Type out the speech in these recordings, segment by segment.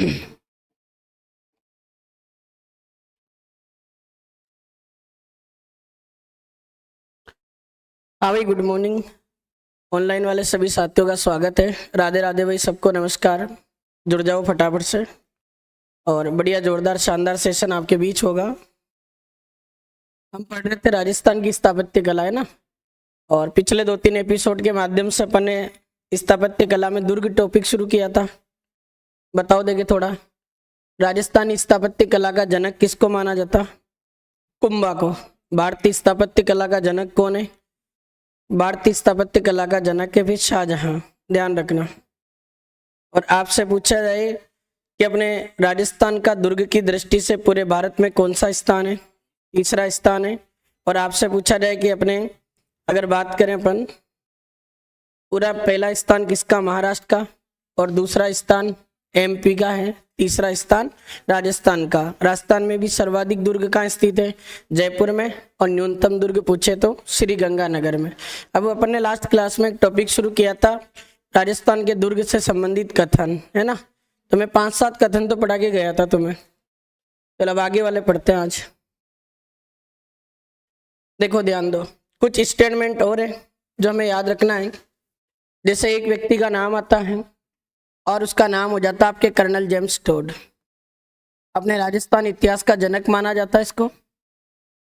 हाँ भाई, good morning. Online वाले सभी साथियों का स्वागत है। राधे राधे भाई, सबको नमस्कार। जुड़ जाओ फटाफट से और बढ़िया जोरदार शानदार सेशन आपके बीच होगा। हम पढ़ रहे थे राजस्थान की स्थापत्य कला, है ना। और पिछले 2-3 एपिसोड के माध्यम से अपन ने स्थापत्य कला में दुर्ग टॉपिक शुरू किया था। बताओ देखे थोड़ा, राजस्थानी स्थापत्य कला का जनक किसको माना जाता? कुंभा को। भारतीय स्थापत्य कला का जनक कौन है? भारतीय स्थापत्य कला का जनक है फिर शाहजहां, ध्यान रखना। और आपसे पूछा जाए कि अपने राजस्थान का दुर्ग की दृष्टि से पूरे भारत में कौन सा स्थान है? तीसरा स्थान है। और आपसे पूछा जाए कि अपने अगर बात करें अपन, पूरा पहला स्थान किसका? महाराष्ट्र का। और दूसरा स्थान एमपी का है। तीसरा स्थान राजस्थान का। राजस्थान में भी सर्वाधिक दुर्ग कहाँ स्थित है? जयपुर में। और न्यूनतम दुर्ग पूछे तो श्री गंगानगर में। अब अपन ने लास्ट क्लास में एक टॉपिक शुरू किया था राजस्थान के दुर्ग से संबंधित कथन, है ना। तो मैं 5-7 कथन तो पढ़ा के गया था तुम्हें। चलो अब आगे वाले पढ़ते हैं आज। देखो ध्यान दो, कुछ स्टेटमेंट और है जो हमें याद रखना है। जैसे एक व्यक्ति का नाम आता है और उसका नाम हो जाता है आपके कर्नल जेम्स टोड। अपने राजस्थान इतिहास का जनक माना जाता है इसको।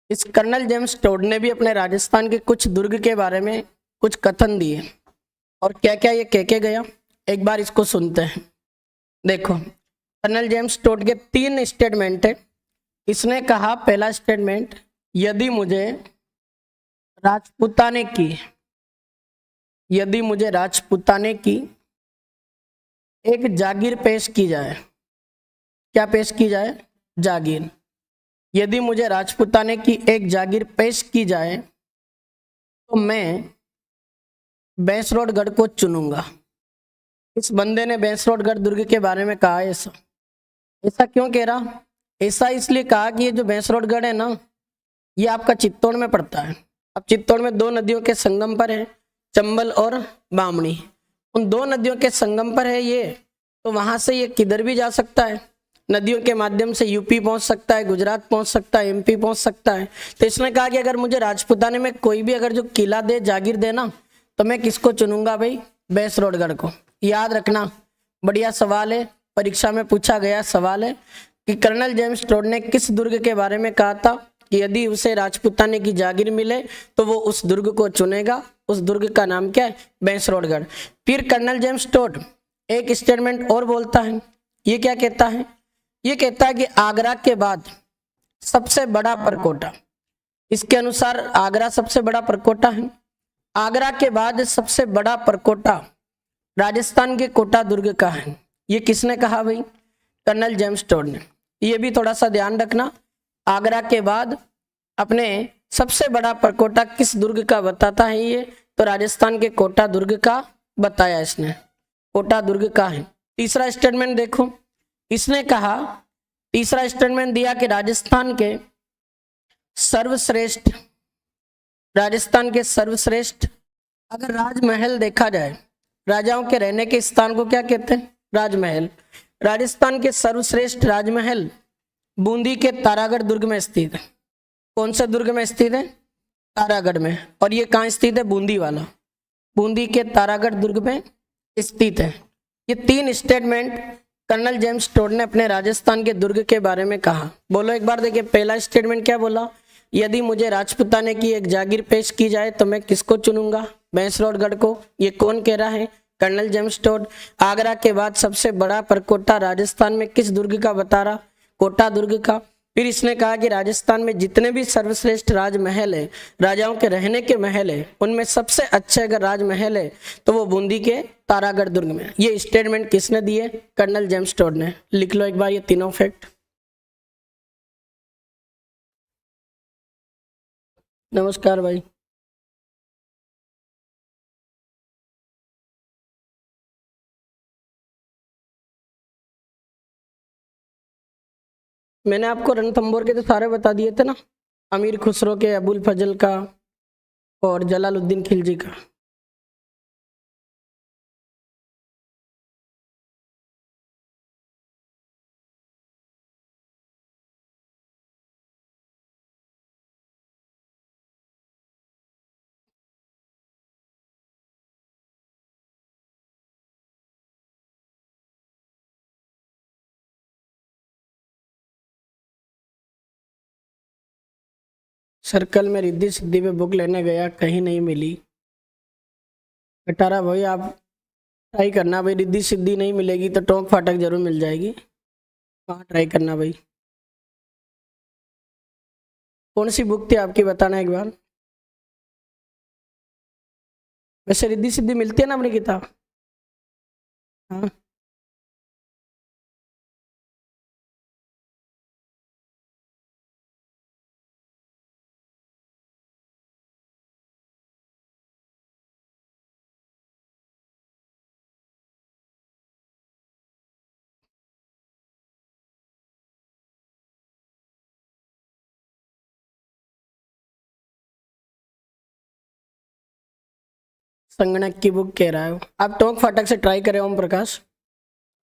इस कर्नल जेम्स टोड ने भी अपने राजस्थान के कुछ दुर्ग के बारे में कुछ कथन दिए। और क्या क्या ये कह के गया, एक बार इसको सुनते हैं। देखो, कर्नल जेम्स टोड के 3 स्टेटमेंट है। इसने कहा, पहला स्टेटमेंट, यदि मुझे राजपूताने की एक जागीर पेश की जाए। क्या पेश की जाए? जागीर। यदि मुझे राजपूताने की एक जागीर पेश की जाए तो मैं बैंसरोडगढ़ को चुनूंगा। इस बंदे ने बैंसरोडगढ़ दुर्ग के बारे में कहा है। ऐसा क्यों कह रहा? ऐसा इसलिए कहा कि ये जो बैंसरोडगढ़ है ना, ये आपका चित्तौड़ में पड़ता है। अब चित्तौड़ में 2 नदियों के संगम पर है, चंबल और बामणी। उन 2 नदियों के संगम पर है ये, तो वहां से ये किधर भी जा सकता है। नदियों के माध्यम से यूपी पहुंच सकता है, गुजरात पहुंच सकता है, एमपी पहुंच सकता है। तो इसने कहा कि अगर मुझे राजपूताने में कोई भी अगर जो किला दे, जागीर देना, तो मैं किसको चुनूंगा भाई? बैंसरोडगढ़ को। याद रखना, बढ़िया सवाल है, परीक्षा में पूछा गया सवाल है कि कर्नल जेम्स टोड ने किस दुर्ग के बारे में कहा था कि यदि उसे राजपूताने की जागीर मिले तो वो उस दुर्ग को चुनेगा। उस दुर्ग का नाम क्या है? बैंसरोडगढ़। फिर कर्नल जेम्स टोड एक स्टेटमेंट और बोलता है। ये क्या कहता है? ये कहता है कि आगरा के बाद सबसे बड़ा परकोटा, इसके अनुसार आगरा सबसे बड़ा परकोटा है। आगरा के बाद सबसे बड़ा परकोटा राजस्थान के कोटा दुर्ग का है। ये किसने कहा भाई? कर्नल जेम्स टोड ने। ये भी थोड़ा सा ध्यान रखना, आगरा के बाद अपने सबसे बड़ा परकोटा किस दुर्ग का बताता है ये? तो राजस्थान के कोटा दुर्ग का बताया इसने, कोटा दुर्ग का है। तीसरा स्टेटमेंट देखो, इसने कहा, तीसरा स्टेटमेंट दिया कि राजस्थान के सर्वश्रेष्ठ अगर राजमहल देखा जाए, राजाओं के रहने के स्थान को क्या कहते हैं? राजमहल। राजस्थान के सर्वश्रेष्ठ राजमहल बूंदी के तारागढ़ दुर्ग में स्थित है। कौन से दुर्ग में स्थित है? तारागढ़ में। और ये कहाँ स्थित है? बूंदी वाला, बूंदी के तारागढ़ दुर्ग में स्थित है। ये 3 स्टेटमेंट कर्नल जेम्स टोड ने अपने राजस्थान के दुर्ग के बारे में कहा। बोलो एक बार, देखिए पहला स्टेटमेंट क्या बोला? यदि मुझे राजपूताने की एक जागीर पेश की जाए तो मैं किसको चुनूंगा? बैंसरोडगढ़ को। ये कौन कह रहा है? Colonel James toad. आगरा के बाद सबसे बड़ा परकोटा राजस्थान में किस दुर्ग का बता रहा? कोटा दुर्ग का। फिर इसने कहा कि राजस्थान में जितने भी सर्वश्रेष्ठ राजमहल है, राजाओं के रहने के महल है, उनमें सबसे अच्छे अगर राजमहल है तो वो बूंदी के तारागढ़ दुर्ग में। ये स्टेटमेंट किसने दिए? कर्नल जेम्स टोड ने। लिख लो एक बार ये तीनों फैक्ट। नमस्कार भाई। मैंने आपको रणथंभौर के तो सारे बता दिए थे ना, अमीर खुसरो के, अबुल फजल का और जलालुद्दीन खिलजी का। सर्कल में रिद्धि सिद्धि पे बुक लेने गया, कहीं नहीं मिली। कटारा भाई आप ट्राई करना भाई, रिद्धि सिद्धि नहीं मिलेगी तो टोंक फाटक जरूर मिल जाएगी। वहाँ ट्राई करना भाई। कौन सी बुक थी आपकी, बताना एक बार। वैसे रिद्धि सिद्धि मिलती है ना अपनी किताब? हाँ संगणक की बुक कह रहा है। आप टोंक फाटक से ट्राई करें ओम प्रकाश,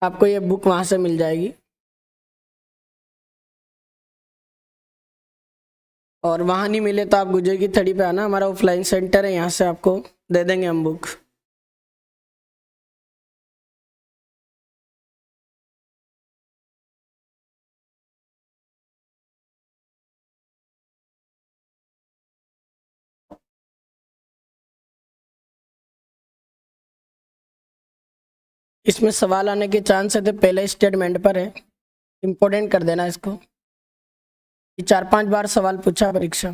आपको ये बुक वहां से मिल जाएगी। और वहां नहीं मिले तो आप गुजर की थड़ी पे आना, हमारा ऑफलाइन सेंटर है, यहाँ से आपको दे देंगे हम बुक। इसमें सवाल आने के चांस है तो पहले स्टेटमेंट पर है, इंपॉर्टेंट कर देना इसको। ये 4-5 बार सवाल पूछा परीक्षा।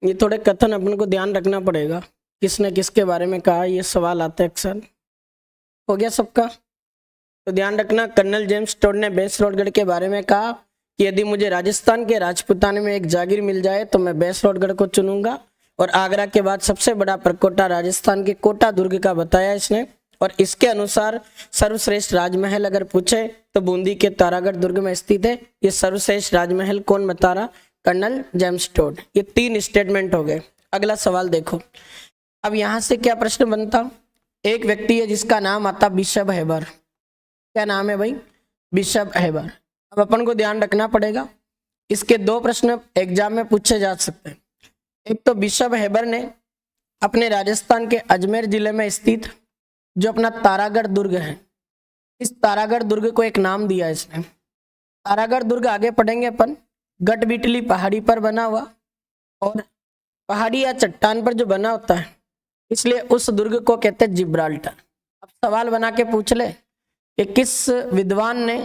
ये थोड़े कथन अपन को ध्यान रखना पड़ेगा, किसने किसके बारे में कहा, ये सवाल आते हैं अक्सर। हो गया सबका? तो ध्यान रखना, कर्नल जेम्स टोड ने बेसरोडगढ़ के बारे में कहा कि यदि मुझे राजस्थान के राजपुताने में एक जागीर मिल जाए तो मैं बेसरोडगढ़ को चुनूंगा। और आगरा के बाद सबसे बड़ा परकोटा राजस्थान के कोटा दुर्ग का बताया इसने। और इसके अनुसार सर्वश्रेष्ठ राजमहल अगर पूछे तो बूंदी के तारागढ़ दुर्ग में स्थित है। ये सर्वश्रेष्ठ राजमहल कौन बता रहा? Colonel James Tod. ये 3 स्टेटमेंट हो गए। अगला सवाल देखो, अब यहां से क्या प्रश्न बनता? एक व्यक्ति है जिसका नाम आता बिशप हेबर। क्या नाम है भाई? Bishop Heber. अब अपन को ध्यान रखना पड़ेगा, इसके 2 प्रश्न एग्जाम में पूछे जा सकते हैं। एक तो बिशप हेबर ने अपने राजस्थान के अजमेर जिले में स्थित जो अपना तारागढ़ दुर्ग है, इस तारागढ़ दुर्ग को एक नाम दिया इसने। तारागढ़ दुर्ग आगे पढ़ेंगे अपन, गढ़बिटली पहाड़ी पर बना हुआ, और पहाड़ी या चट्टान पर जो बना होता है इसलिए उस दुर्ग को कहते हैं जिब्राल्टर। अब सवाल बना के पूछ ले कि किस विद्वान ने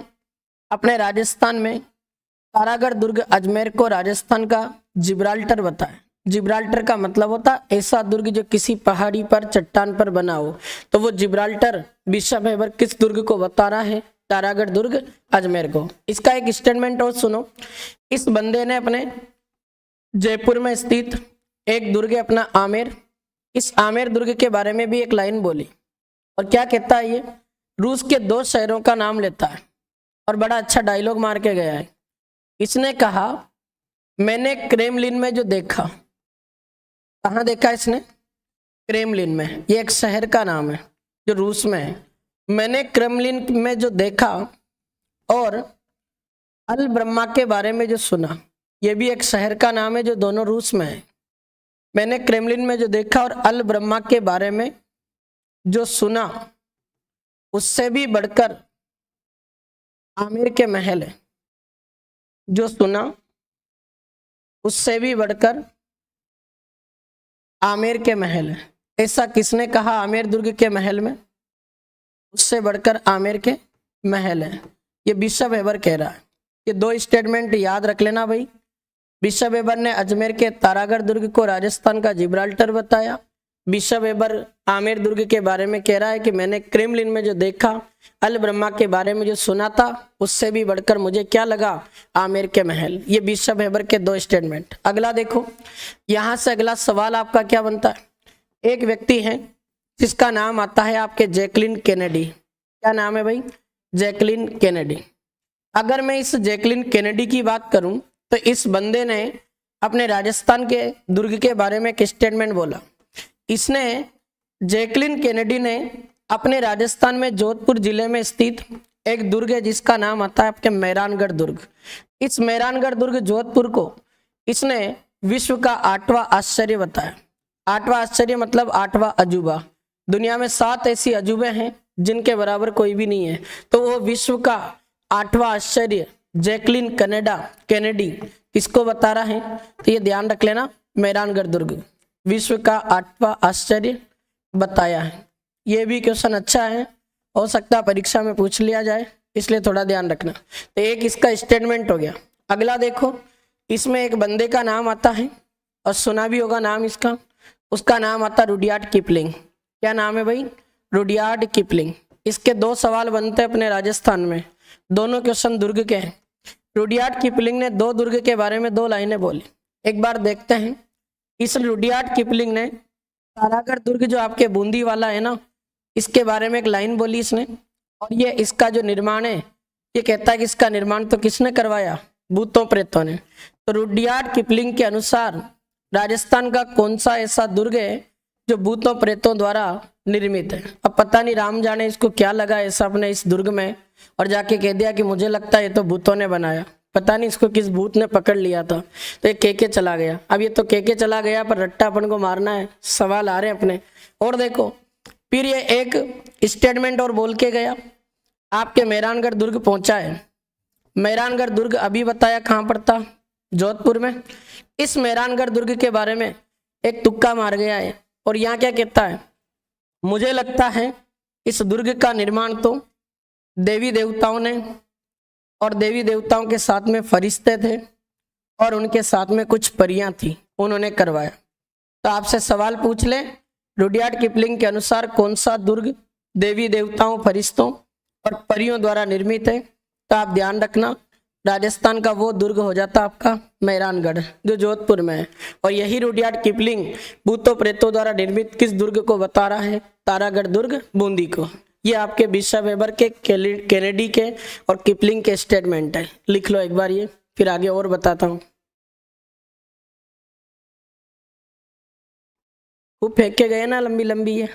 अपने राजस्थान में तारागढ़ दुर्ग अजमेर को राजस्थान का जिब्राल्टर बताया। जिब्राल्टर का मतलब होता ऐसा दुर्ग जो किसी पहाड़ी पर चट्टान पर बना हो, तो वो जिब्राल्टर बिशप हेबर किस दुर्ग को बता रहा है? तारागढ़ दुर्ग अजमेर को। इसका एक स्टेटमेंट और सुनो, इस बंदे ने अपने जयपुर में स्थित एक दुर्ग है अपना आमेर, इस आमेर दुर्ग के बारे में भी एक लाइन बोली। और क्या कहता है? ये रूस के 2 शहरों का नाम लेता है और बड़ा अच्छा डायलॉग मार के गया है। इसने कहा मैंने क्रेमलिन में जो देखा। कहाँ देखा इसने? क्रेमलिन में। ये एक शहर का नाम है जो रूस में है। मैंने क्रेमलिन में जो देखा और अल ब्रह्मा के बारे में जो सुना, ये भी एक शहर का नाम है जो दोनों रूस में है। मैंने क्रेमलिन में जो देखा और अल ब्रह्मा के बारे में जो सुना, उससे भी बढ़कर आमेर के महल है। जो सुना उससे भी बढ़कर आमेर के महल है। ऐसा किसने कहा? आमेर दुर्ग के महल में उससे बढ़कर आमेर के महल है, ये बिशप हेबर कह रहा है। ये 2 स्टेटमेंट याद रख लेना भाई। बिशप हेबर ने अजमेर के तारागढ़ दुर्ग को राजस्थान का जिब्राल्टर बताया। बिशप हेबर आमेर दुर्ग के बारे में कह रहा है कि मैंने क्रेमलिन में जो देखा, अल ब्रह्मा के बारे में जो सुना था, उससे भी बढ़कर मुझे क्या लगा? आमेर के महल। ये बिशप हेबर के 2 स्टेटमेंट। अगला देखो, यहां से अगला सवाल आपका क्या बनता है? एक व्यक्ति है जिसका नाम आता है आपके जैकलिन केनेडी। क्या नाम है भाई? Jacqueline Kennedy. अगर मैं इस जैकलिन केनेडी की बात करूं तो इस बंदे ने अपने राजस्थान के दुर्ग के बारे में एक स्टेटमेंट बोला। इसने जैकलिन केनेडी ने अपने राजस्थान में जोधपुर जिले में स्थित एक दुर्ग है जिसका नाम आता है आपके मेहरानगढ़ दुर्ग। इस मेहरानगढ़ दुर्ग जोधपुर को इसने विश्व का 8वां आश्चर्य बताया। 8वां आश्चर्य मतलब 8वां अजूबा। दुनिया में 7 ऐसी अजूबे हैं जिनके बराबर कोई भी नहीं है। तो वो विश्व का 8वां आश्चर्य जैकलिन कैनेडी किसको बता रहा है? तो ये ध्यान रख लेना, मेहरानगढ़ दुर्ग विश्व का 8वां आश्चर्य बताया है। ये भी क्वेश्चन अच्छा है, हो सकता है परीक्षा में पूछ लिया जाए, इसलिए थोड़ा ध्यान रखना। तो एक इसका स्टेटमेंट हो गया। अगला देखो, इसमें एक बंदे का नाम आता है और सुना भी होगा नाम इसका, उसका नाम आता है रुडयार्ड किपलिंग। क्या नाम है भाई? Rudyard Kipling. इसके 2 सवाल बनते हैं अपने राजस्थान में, दोनों क्वेश्चन दुर्ग के हैं। रुडयार्ड किपलिंग ने 2 दुर्ग के बारे में 2 लाइनें बोली। एक बार देखते हैं। इस रुडयार्ड किपलिंग ने तारागढ़ दुर्ग जो आपके बूंदी वाला है ना, इसके बारे में एक लाइन बोली इसने। और ये इसका जो निर्माण है, ये कहता है कि इसका निर्माण तो किसने करवाया? भूतों प्रेतों ने। तो रुडयार्ड किपलिंग के अनुसार राजस्थान का कौन सा ऐसा दुर्ग है जो भूतों प्रेतों द्वारा निर्मित है? अब पता नहीं राम जाने इसको क्या लगा ऐसा अपने इस दुर्ग में, और जाके कह दिया कि मुझे लगता है ये तो भूतों ने बनाया। पता नहीं इसको किस भूत ने पकड़ लिया था, तो ये केके चला गया। अब ये तो केके चला गया, पर रट्टा अपन को मारना है, सवाल आ रहे हैं अपने। और देखो, फिर ये एक स्टेटमेंट और बोल के गया, आपके मेहरानगढ़ दुर्ग पहुंचा है। मेहरानगढ़ दुर्ग अभी बताया कहाँ पर था? जोधपुर में। इस मेहरानगढ़ दुर्ग के बारे में एक तुक्का मार गया है, और यहाँ क्या कहता है? मुझे लगता है इस दुर्ग का निर्माण तो देवी देवताओं ने, और देवी देवताओं के साथ में फरिश्ते थे, और उनके साथ में कुछ परियां थी, उन्होंने करवाया। तो आपसे सवाल पूछ ले, रुडयार्ड किपलिंग के अनुसार कौन सा दुर्ग देवी देवताओं, फरिश्तों और परियों द्वारा निर्मित है? तो आप ध्यान रखना, राजस्थान का वो दुर्ग हो जाता आपका मेहरानगढ़, जो जोधपुर में है। और यही रुडयार्ड किपलिंग भूतों प्रेतों द्वारा निर्मित किस दुर्ग को बता रहा है? तारागढ़ दुर्ग, बूंदी को। ये आपके बिशप वेबर के, कैनेडी के और किपलिंग के स्टेटमेंट है। लिख लो एक बार ये, फिर आगे और बताता हूँ। वो फेंक के गए ना लंबी लंबी है।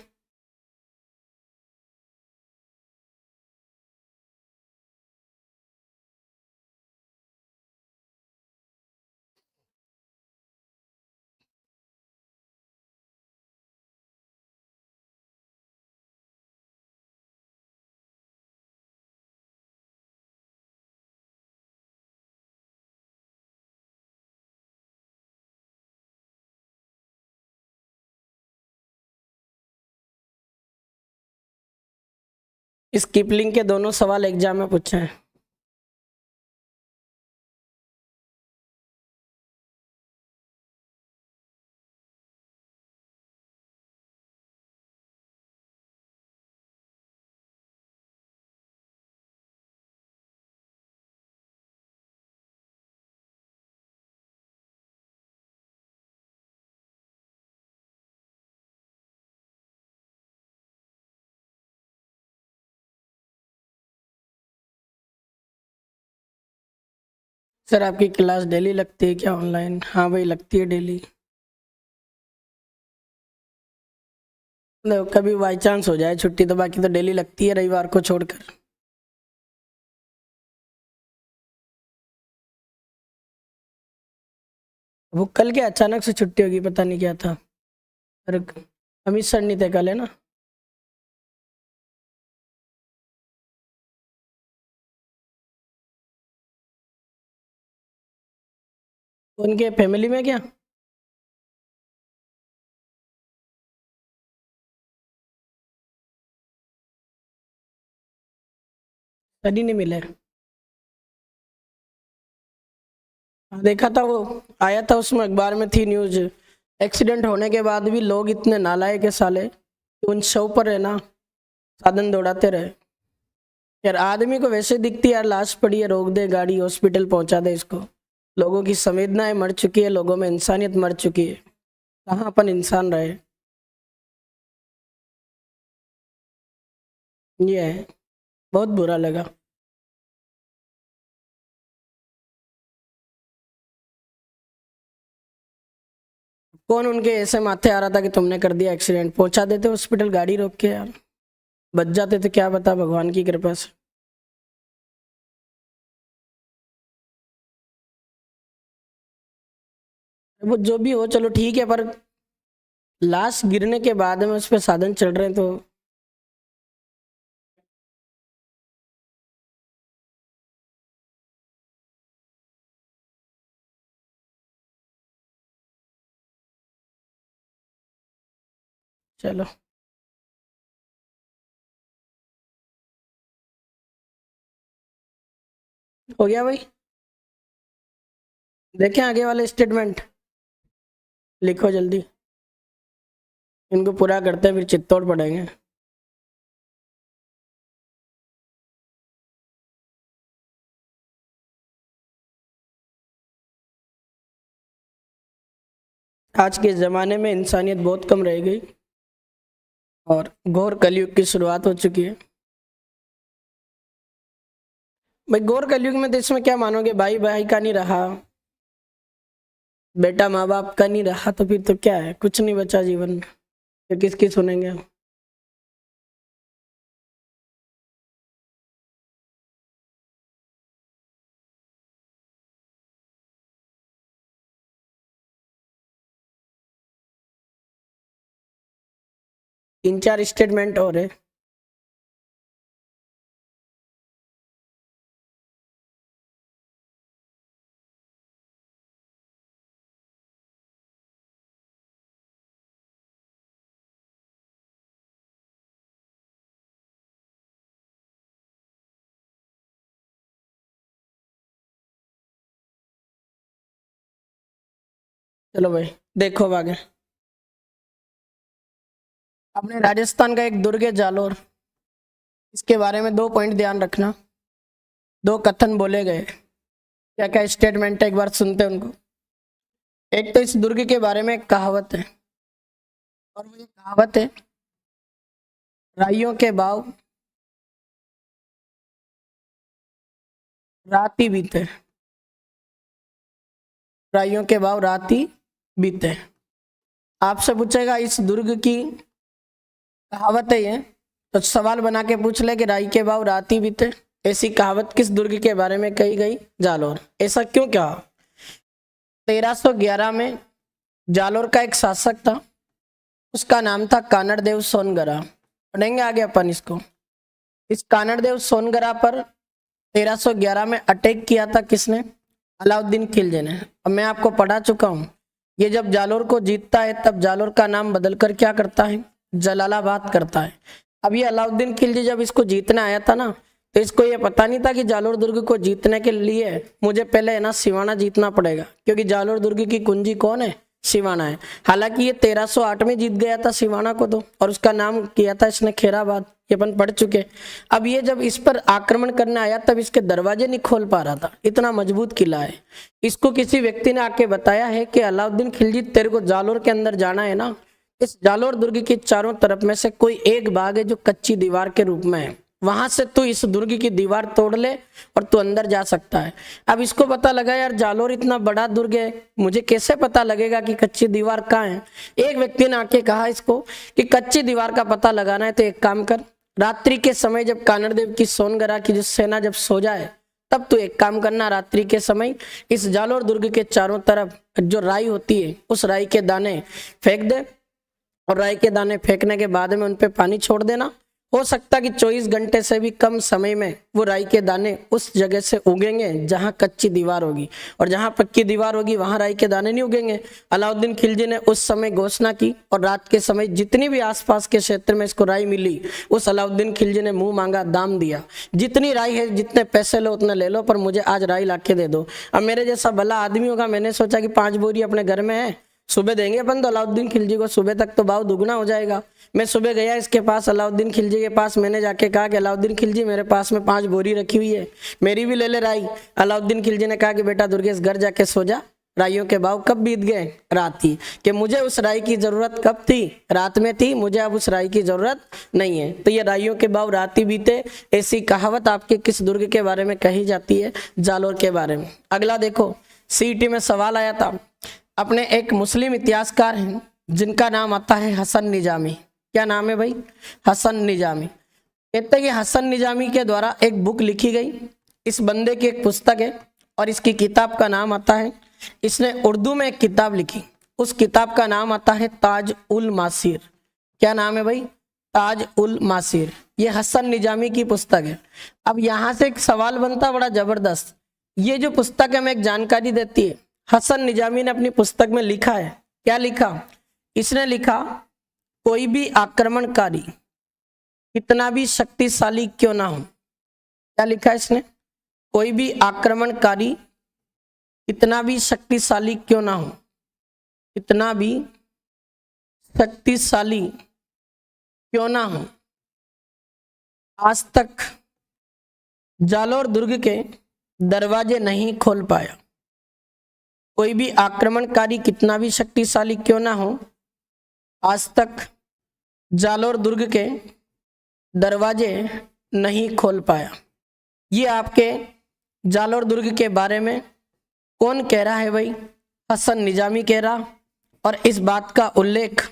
इस किपलिंग के दोनों सवाल एग्जाम में पूछे हैं। सर आपकी क्लास डेली लगती है क्या ऑनलाइन? हाँ भाई लगती है डेली। कभी बाई चांस हो जाए छुट्टी, तो बाकी तो डेली लगती है रविवार को छोड़कर। वो कल क्या अचानक से छुट्टी होगी, पता नहीं क्या था। अरे अमित सर नहीं थे कल, है ना? उनके फैमिली में क्या? सर ही नहीं मिले। हाँ, देखा था, वो आया था उसमें, अखबार में थी न्यूज। एक्सीडेंट होने के बाद भी लोग इतने नालायक है साले, उन शव पर है ना साधन दौड़ाते रहे। यार आदमी को वैसे दिखती है यार, लाश पड़ी है, रोक दे गाड़ी, हॉस्पिटल पहुंचा दे इसको। लोगों की संवेदनाएं मर चुकी है, लोगों में इंसानियत मर चुकी है। कहाँ अपन इंसान रहे? ये है, बहुत बुरा लगा। कौन उनके ऐसे माथे आ रहा था कि तुमने कर दिया एक्सीडेंट? पहुंचा देते हॉस्पिटल गाड़ी रोक के यार, बच जाते थे, क्या बता, भगवान की कृपा से। वो जो भी हो चलो ठीक है, पर लाश गिरने के बाद में उस पर साधन चढ़ रहे हैं तो चलो हो गया भाई। देखें आगे वाले स्टेटमेंट, लिखो जल्दी, इनको पूरा करते हैं फिर चित्तौड़ पढ़ेंगे। आज के ज़माने में इंसानियत बहुत कम रह गई और घोर कलयुग की शुरुआत हो चुकी है। भाई घोर कलयुग में तो इसमें क्या मानोगे, भाई भाई का नहीं रहा, बेटा माँ बाप का नहीं रहा, तो फिर तो क्या है, कुछ नहीं बचा जीवन में, तो किसकी सुनेंगे। 3-4 स्टेटमेंट और है। चलो भाई देखो अब आगे। अपने राजस्थान का एक दुर्ग है जालोर, इसके बारे में 2 पॉइंट ध्यान रखना, 2 कथन बोले गए। क्या क्या स्टेटमेंट है एक बार सुनते हैं उनको। एक तो इस दुर्ग के बारे में एक कहावत है, और वो ये कहावत है, राइयों के भाव रात ही बीते, राइयों के भाव रात ही बीते। आपसे पूछेगा इस दुर्ग की कहावत है ये, तो सवाल बना के पूछ ले कि राई के भाव रात ही बीते, ऐसी कहावत किस दुर्ग के बारे में कही गई, जालोर। ऐसा क्यों कहा। 1311 में जालोर का एक शासक था, उसका नाम था कानड़देव सोनगरा। पढ़ेंगे आगे अपन इसको। इस कानड़देव सोनगरा पर 1311 में अटैक किया था किसने, अलाउद्दीन खिलजी ने। अब मैं आपको पढ़ा चुका हूं, ये जब जालोर को जीतता है तब जालोर का नाम बदलकर क्या करता है, जलालाबाद करता है। अब ये अलाउद्दीन खिलजी जब इसको जीतने आया था ना, तो इसको ये पता नहीं था कि जालोर दुर्ग को जीतने के लिए मुझे पहले है ना सिवाना जीतना पड़ेगा, क्योंकि जालोर दुर्ग की कुंजी कौन है, सिवाना है। हालांकि ये 1308 में जीत गया था सिवाना को तो, और उसका नाम किया था इसने खेराबाद, ये अपन पढ़ चुके। अब ये जब इस पर आक्रमण करने आया तब इसके दरवाजे नहीं खोल पा रहा था, इतना मजबूत किला है। इसको किसी व्यक्ति ने आके बताया है कि अलाउद्दीन खिलजी तेरे को जालोर के अंदर जाना है ना, इस जालोर दुर्ग के चारों तरफ में से कोई एक भाग है जो कच्ची दीवार के रूप में है, वहां से तू इस दुर्ग की दीवार तोड़ ले और तू अंदर जा सकता है। अब इसको पता लगा यार जालोर इतना बड़ा दुर्ग है, मुझे कैसे पता लगेगा कि कच्ची दीवार कहाँ है। एक व्यक्ति ने आके कहा इसको कि कच्ची दीवार का पता लगाना है तो एक काम कर, रात्रि के समय जब कानड़देव की सोनगरा की जो सेना जब सो जाए तब तू एक काम करना, रात्रि के समय इस जालोर दुर्ग के चारों तरफ जो राई होती है उस राई के दाने फेंक दे, और राई के दाने फेंकने के बाद में उन पे पानी छोड़ देना। हो सकता कि 24 घंटे से भी कम समय में वो राई के दाने उस जगह से उगेंगे जहां कच्ची दीवार होगी, और जहां पक्की दीवार होगी वहां राई के दाने नहीं उगेंगे। अलाउद्दीन खिलजी ने उस समय घोषणा की, और रात के समय जितनी भी आसपास के क्षेत्र में इसको राई मिली, उस अलाउद्दीन खिलजी ने मुंह मांगा, दाम दिया, जितनी राई है जितने पैसे लो उतने ले लो, पर मुझे आज राई ला के दे दो। अब मेरे जैसा भला आदमी होगा, मैंने सोचा कि 5 बोरी अपने घर में है, सुबह देंगे अपन तो अलाउद्दीन खिलजी को, सुबह तक तो भाव दुगना हो जाएगा। मैं सुबह गया इसके पास, अलाउद्दीन खिलजी के पास, मैंने जाके कहा कि अलाउद्दीन खिलजी मेरे पास में 5 बोरी रखी हुई है, मेरी भी ले ले राई। अलाउद्दीन खिलजी ने कहा कि बेटा दुर्गेश घर जाके सो जा, राइयों के भाव कब बीत गए, रात ही, कि मुझे उस राई की जरूरत कब थी, रात में थी, मुझे अब उस राई की जरूरत नहीं है। तो ये राइयों के भाव रात ही बीते, ऐसी कहावत आपके किस दुर्ग के बारे में कही जाती है, जालोर के बारे में। अगला देखो, सीईटी में सवाल आया था, अपने एक मुस्लिम इतिहासकार हैं जिनका नाम आता है हसन निजामी। क्या नाम है भाई, हसन निजामी। कहते हैं कि हसन निजामी के द्वारा एक बुक लिखी गई, इस बंदे की एक पुस्तक है, और इसकी किताब का नाम आता है, इसने उर्दू में एक किताब लिखी, उस किताब का नाम आता है ताज उल मासिर। क्या नाम है भाई? ताज उल मासिर। ये हसन निजामी की पुस्तक है। अब यहां से एक सवाल बनता बड़ा जबरदस्त। ये जो पुस्तक हमें एक जानकारी देती है, हसन निजामी ने अपनी पुस्तक में लिखा है, क्या लिखा? इसने लिखा कोई भी आक्रमणकारी कितना भी शक्तिशाली क्यों ना हो, क्या लिखा है इसने? कोई भी आक्रमणकारी कितना भी शक्तिशाली क्यों ना हो, कितना भी शक्तिशाली क्यों ना हो, आज तक जालोर दुर्ग के दरवाजे नहीं खोल पाया। कोई भी आक्रमणकारी कितना भी शक्तिशाली क्यों ना हो, आज तक जालोर दुर्ग के दरवाजे नहीं खोल पाया। ये आपके जालोर दुर्ग के बारे में कौन कह रहा है भाई? हसन निजामी कह रहा। और इस बात का उल्लेख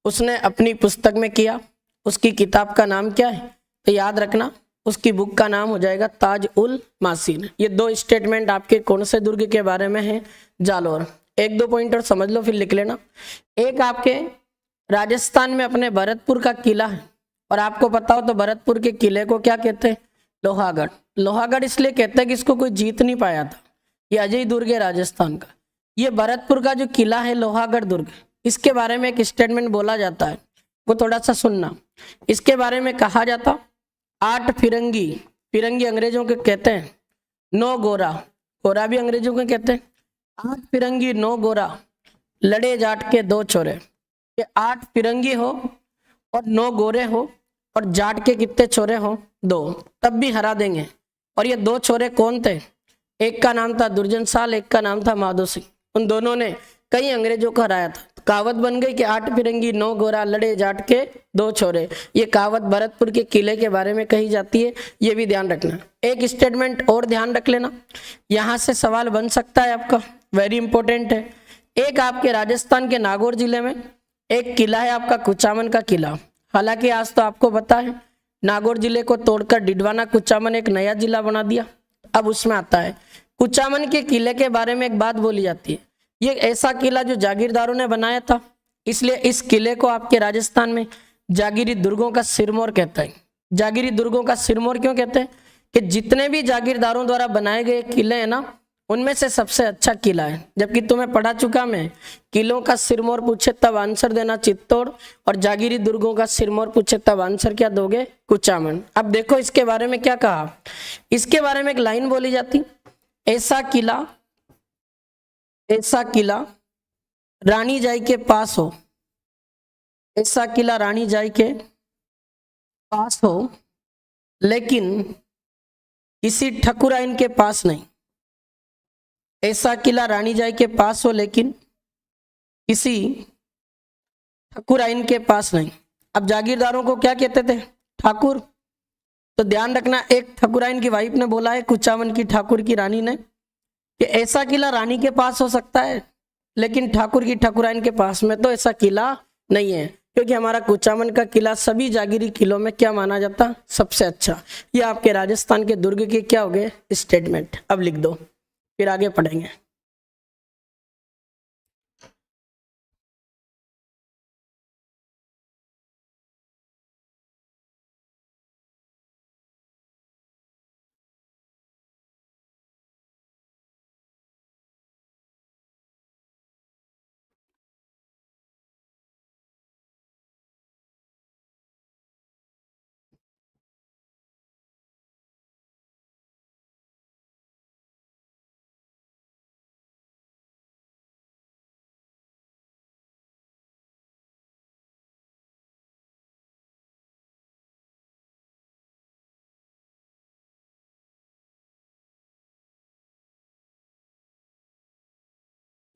उसने अपनी पुस्तक में किया। उसकी किताब का नाम क्या है? तो याद रखना, उसकी बुक का नाम हो जाएगा ताज उल मासिर। ये दो स्टेटमेंट आपके कौन से दुर्ग के बारे में है? जालोर। एक दो पॉइंटर समझ लो फिर लिख लेना। एक आपके राजस्थान में अपने भरतपुर का किला है, और आपको पता हो तो भरतपुर के किले को क्या कहते हैं? लोहागढ़। लोहागढ़ इसलिए कहते हैं कि इसको कोई जीत नहीं पाया था, ये अजय दुर्ग है राजस्थान का। ये भरतपुर का जो किला है लोहागढ़ दुर्ग, इसके बारे में एक स्टेटमेंट बोला जाता है, वो थोड़ा सा सुनना। इसके बारे में कहा जाता 8 फिरंगी, फिरंगी अंग्रेजों के कहते हैं, 9 गोरा, गोरा भी अंग्रेजों के कहते हैं। 8 फिरंगी 9 गोरा, लड़े जाट के 2 छोरे। कि 8 फिरंगी हो और 9 गोरे हो और जाट के कितने छोरे हो? 2, तब भी हरा देंगे। और ये 2 छोरे कौन थे? एक का नाम था दुर्जन साल, एक का नाम था माधो सिंह। उन दोनों ने कई अंग्रेजों को हराया था। कहावत बन गई कि 8 फिरंगी 9 गोरा, लड़े जाट के 2 छोरे। ये कहावत भरतपुर के किले के बारे में कही जाती है, ये भी ध्यान रखना। एक स्टेटमेंट और ध्यान रख लेना, यहां से सवाल बन सकता है आपका, वेरी इंपॉर्टेंट है। एक आपके राजस्थान के नागौर जिले में एक किला है आपका कुचामन का किला। हालांकि आज तो आपको पता है नागौर जिले को तोड़कर डिडवाना कुचामन एक नया जिला बना दिया। अब उसमें आता है कुचामन के किले के बारे में एक बात बोली जाती है, ये ऐसा किला जो जागीरदारों ने बनाया था, इसलिए इस किले को आपके राजस्थान में जागीरी दुर्गों का सिरमौर कहता है। जागीरी दुर्गों का सिरमौर क्यों कहते हैं? कि जितने भी जागीरदारों द्वारा बनाए गए किले हैं ना, उनमें से सबसे अच्छा किला है। जबकि तुम्हें पढ़ा चुका मैं, किलों का सिरमौर पूछे तब आंसर देना चित्तौड़, और जागीरी दुर्गों का सिरमौर पूछे तब आंसर क्या दोगे? कुचामन। अब देखो इसके बारे में क्या कहा। इसके बारे में एक लाइन बोली जाती, ऐसा किला रानी जाई के पास हो, ऐसा किला रानी जाई के पास हो, लेकिन किसी ठकुराइन के पास नहीं। ऐसा किला रानी जाई के पास हो, लेकिन किसी ठकुराइन के पास नहीं। अब जागीरदारों को क्या कहते थे? ठाकुर। तो ध्यान रखना, एक ठकुराइन की वाइफ ने बोला है कुचामन की ठाकुर की रानी ने कि ऐसा किला रानी के पास हो सकता है, लेकिन ठाकुर की ठकुराइन के पास में तो ऐसा किला नहीं है, क्योंकि हमारा कुचामन का किला सभी जागीरी किलों में क्या माना जाता? सबसे अच्छा। ये आपके राजस्थान के दुर्ग के क्या हो गए? स्टेटमेंट। अब लिख दो, फिर आगे पढ़ेंगे।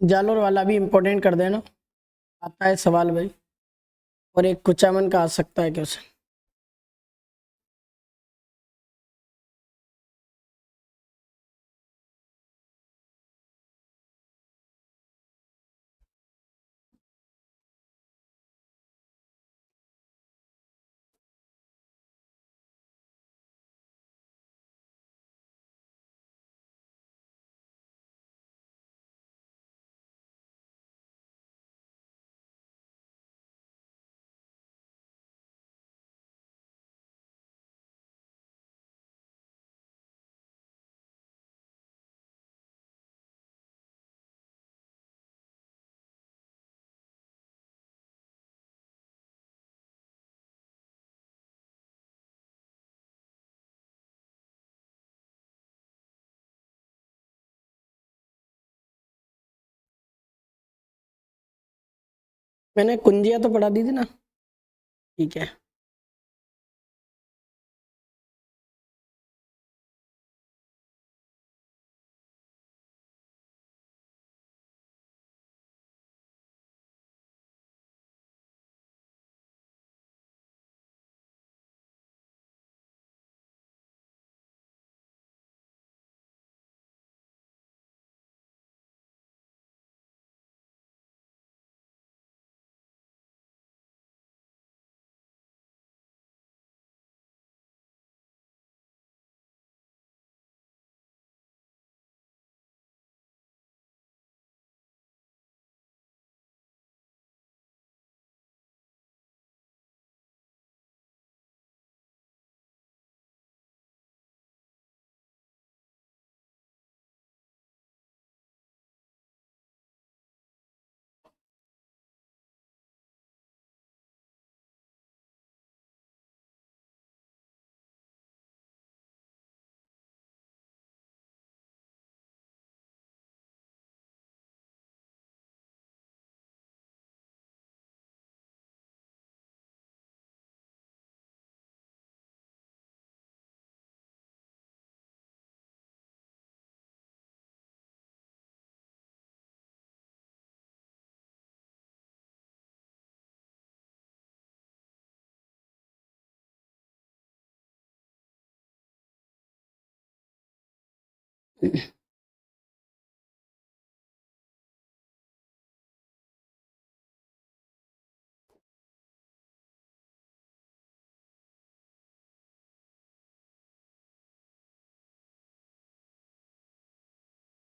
जालोर वाला भी इंपॉर्टेंट कर देना, आता है सवाल भाई। और एक कुचामन का आ सकता है क्वेश्चन। मैंने कुंजियां तो पढ़ा दी थी ना, ठीक है।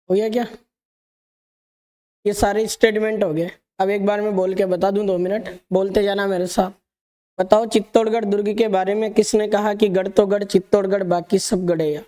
हो गया क्या? ये सारे स्टेटमेंट हो गए। अब एक बार मैं बोल के बता दूं, 2 मिनट बोलते जाना मेरे साथ। बताओ, चित्तौड़गढ़ दुर्ग के बारे में किसने कहा कि गढ़ तो गढ़ चित्तौड़गढ़ बाकी सब गढ़ेया?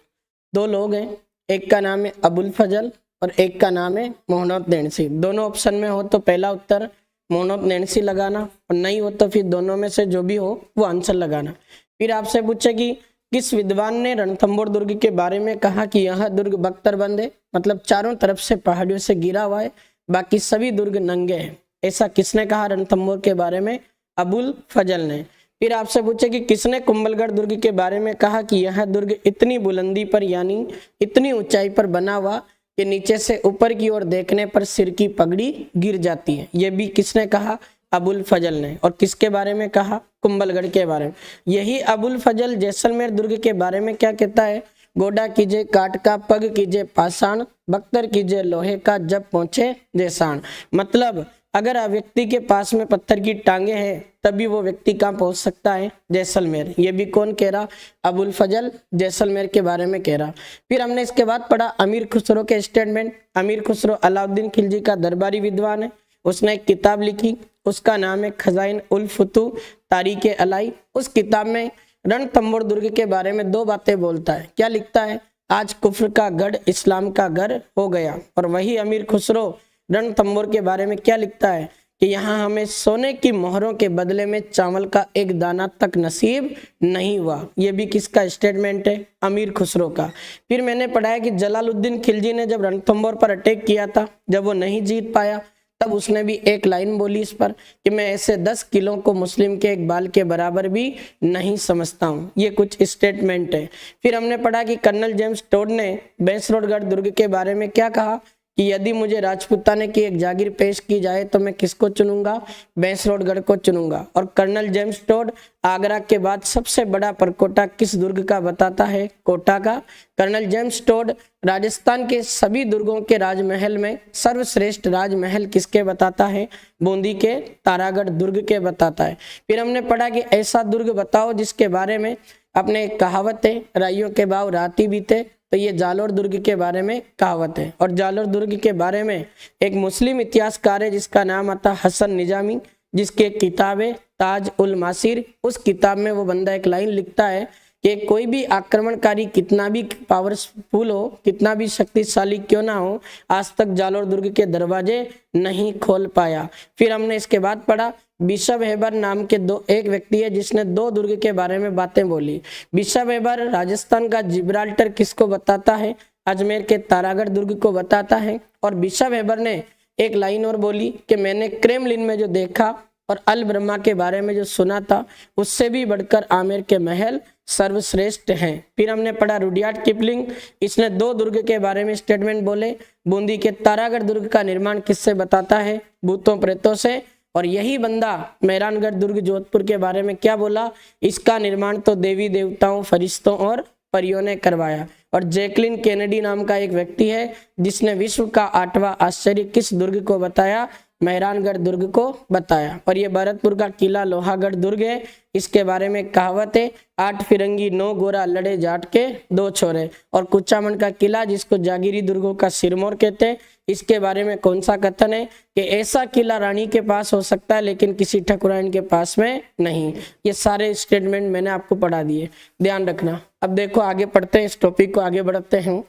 2 लोग हैं, एक का नाम है अबुल फजल और एक का नाम है मोहम्मद नैन्सी। दोनों ऑप्शन में हो तो पहला उत्तर मोहम्मद नैन्सी लगाना, और नहीं हो तो फिर दोनों में से जो भी हो वो आंसर लगाना। फिर आपसे पूछे कि किस विद्वान ने रणथंभौर दुर्ग के बारे में कहा कि यह दुर्ग बख्तरबंद है, मतलब चारों तरफ से पहाड़ियों से घिरा हुआ है, बाकी सभी दुर्ग नंगे हैं। ऐसा किसने कहा रणथंभौर के बारे में? अबुल फजल ने। फिर आपसे पूछे कि किसने कुंभलगढ़ दुर्ग के बारे में कहा कि यह दुर्ग इतनी बुलंदी पर यानी इतनी ऊंचाई पर बना हुआ कि नीचे से ऊपर की ओर देखने पर सिर की पगड़ी गिर जाती है। यह भी किसने कहा? अबुल फजल ने। और किसके बारे में कहा? कुंभलगढ़ के बारे में। यही अबुल फजल जैसलमेर दुर्ग के बारे में क्या कहता है? गोडा कीजे काट का, पग कीजे पाषाण, बख्तर कीजे लोहे का, जब पहुंचे देसाण। मतलब अगर व्यक्ति के पास में पत्थर की टांगे हैं तभी वो व्यक्ति कहाँ पहुंच सकता है? जैसलमेर। ये भी कौन कह रहा? अबुल फजल जैसलमेर के बारे में कह रहा। फिर हमने इसके बाद पढ़ा अमीर खुसरो के स्टेटमेंट। अमीर खुसरो अलाउद्दीन खिलजी का दरबारी विद्वान है। उसने एक किताब लिखी, उसका नाम है खजाइन उल फुतू तारीख अलाई। उस किताब में रणथंभौर दुर्ग के बारे में 2 बातें बोलता है। क्या लिखता है? आज कुफ्र का गढ़ इस्लाम का घर हो गया। और वही अमीर खुसरो रणथंभौर के बारे में क्या लिखता है कि यहाँ हमें सोने की मोहरों के बदले में चावल का एक दाना तक नसीब नहीं हुआ। ये भी किसका स्टेटमेंट है? अमीर खुसरो का। फिर मैंने पढ़ाया कि जलालुद्दीन खिलजी ने जब रणथंभौर पर अटैक किया था, जब वो नहीं जीत पाया, तब उसने भी एक लाइन बोली इस पर कि मैं ऐसे 10 किलों को मुस्लिम के एक बाल के बराबर भी नहीं समझता हूँ। ये कुछ स्टेटमेंट है। फिर हमने पढ़ा कि कर्नल जेम्स टोड ने बैंसरोडगढ़ दुर्ग के बारे में क्या कहा कि यदि मुझे राजपूताने की एक जागीर पेश की जाए तो मैं किसको चुनूंगा? बैंसरोडगढ़ को चुनूंगा। और कर्नल जेम्स टोड आगरा के बाद सबसे बड़ा परकोटा किस दुर्ग का बताता है? कोटा का। कर्नल जेम्स टोड राजस्थान के सभी दुर्गों के राजमहल में सर्वश्रेष्ठ राजमहल किसके बताता है? बूंदी के तारागढ़ दुर्ग के बताता है। फिर हमने पढ़ा कि ऐसा दुर्ग बताओ जिसके बारे में अपने कहावत है, राइयों के भाव राती बीते, तो ये जालोर दुर्ग के बारे में कहावत है। और जालोर दुर्ग के बारे में एक मुस्लिम इतिहासकार है जिसका नाम आता हसन निजामी, जिसकी किताब है ताज उल मासिर। उस किताब में वो बंदा एक लाइन लिखता है कि कोई भी आक्रमणकारी कितना भी पावरफुल हो, कितना भी शक्तिशाली क्यों ना हो, आज तक जालोर दुर्ग के दरवाजे नहीं खोल पाया। फिर हमने इसके बाद पढ़ा बिशप हेबर नाम के एक व्यक्ति है जिसने 2 दुर्ग के बारे में बातें बोली। बिशप हेबर राजस्थान का जिब्राल्टर किसको बताता है? अजमेर के तारागढ़ दुर्ग को बताता है। और बिशप हेबर ने एक लाइन और बोली कि मैंने क्रेमलिन में जो देखा और अल ब्रह्मा के बारे में जो सुना था उससे भी बढ़कर आमेर के महल सर्वश्रेष्ठ हैं। फिर हमने पढ़ा रुडयार्ड किपलिंग, इसने 2 दुर्ग के बारे में स्टेटमेंट बोले। बूंदी के तारागढ़ दुर्ग का निर्माण किससे बताता है? भूतों प्रेतों से। और यही बंदा मेहरानगढ़ दुर्ग जोधपुर के बारे में क्या बोला? इसका निर्माण तो देवी देवताओं, फरिश्तों और परियों ने करवाया। और जैकलिन केनेडी नाम का एक व्यक्ति है जिसने विश्व का 8वां आश्चर्य किस दुर्ग को बताया? मेहरानगढ़ दुर्ग को बताया। और ये भरतपुर का किला लोहागढ़ दुर्ग है। इसके बारे में कहावत है, 8 फिरंगी 9 गोरा लड़े जाट के 2 छोरे। और कुचामन का किला जिसको जागीरी दुर्गों का सिरमौर कहते हैं, इसके बारे में कौन सा कथन है कि ऐसा किला रानी के पास हो सकता है लेकिन किसी ठकुराइन के पास में नहीं। ये सारे स्टेटमेंट मैंने आपको पढ़ा दिए, ध्यान रखना। अब देखो आगे पढ़ते हैं, इस टॉपिक को आगे बढ़ते हैं।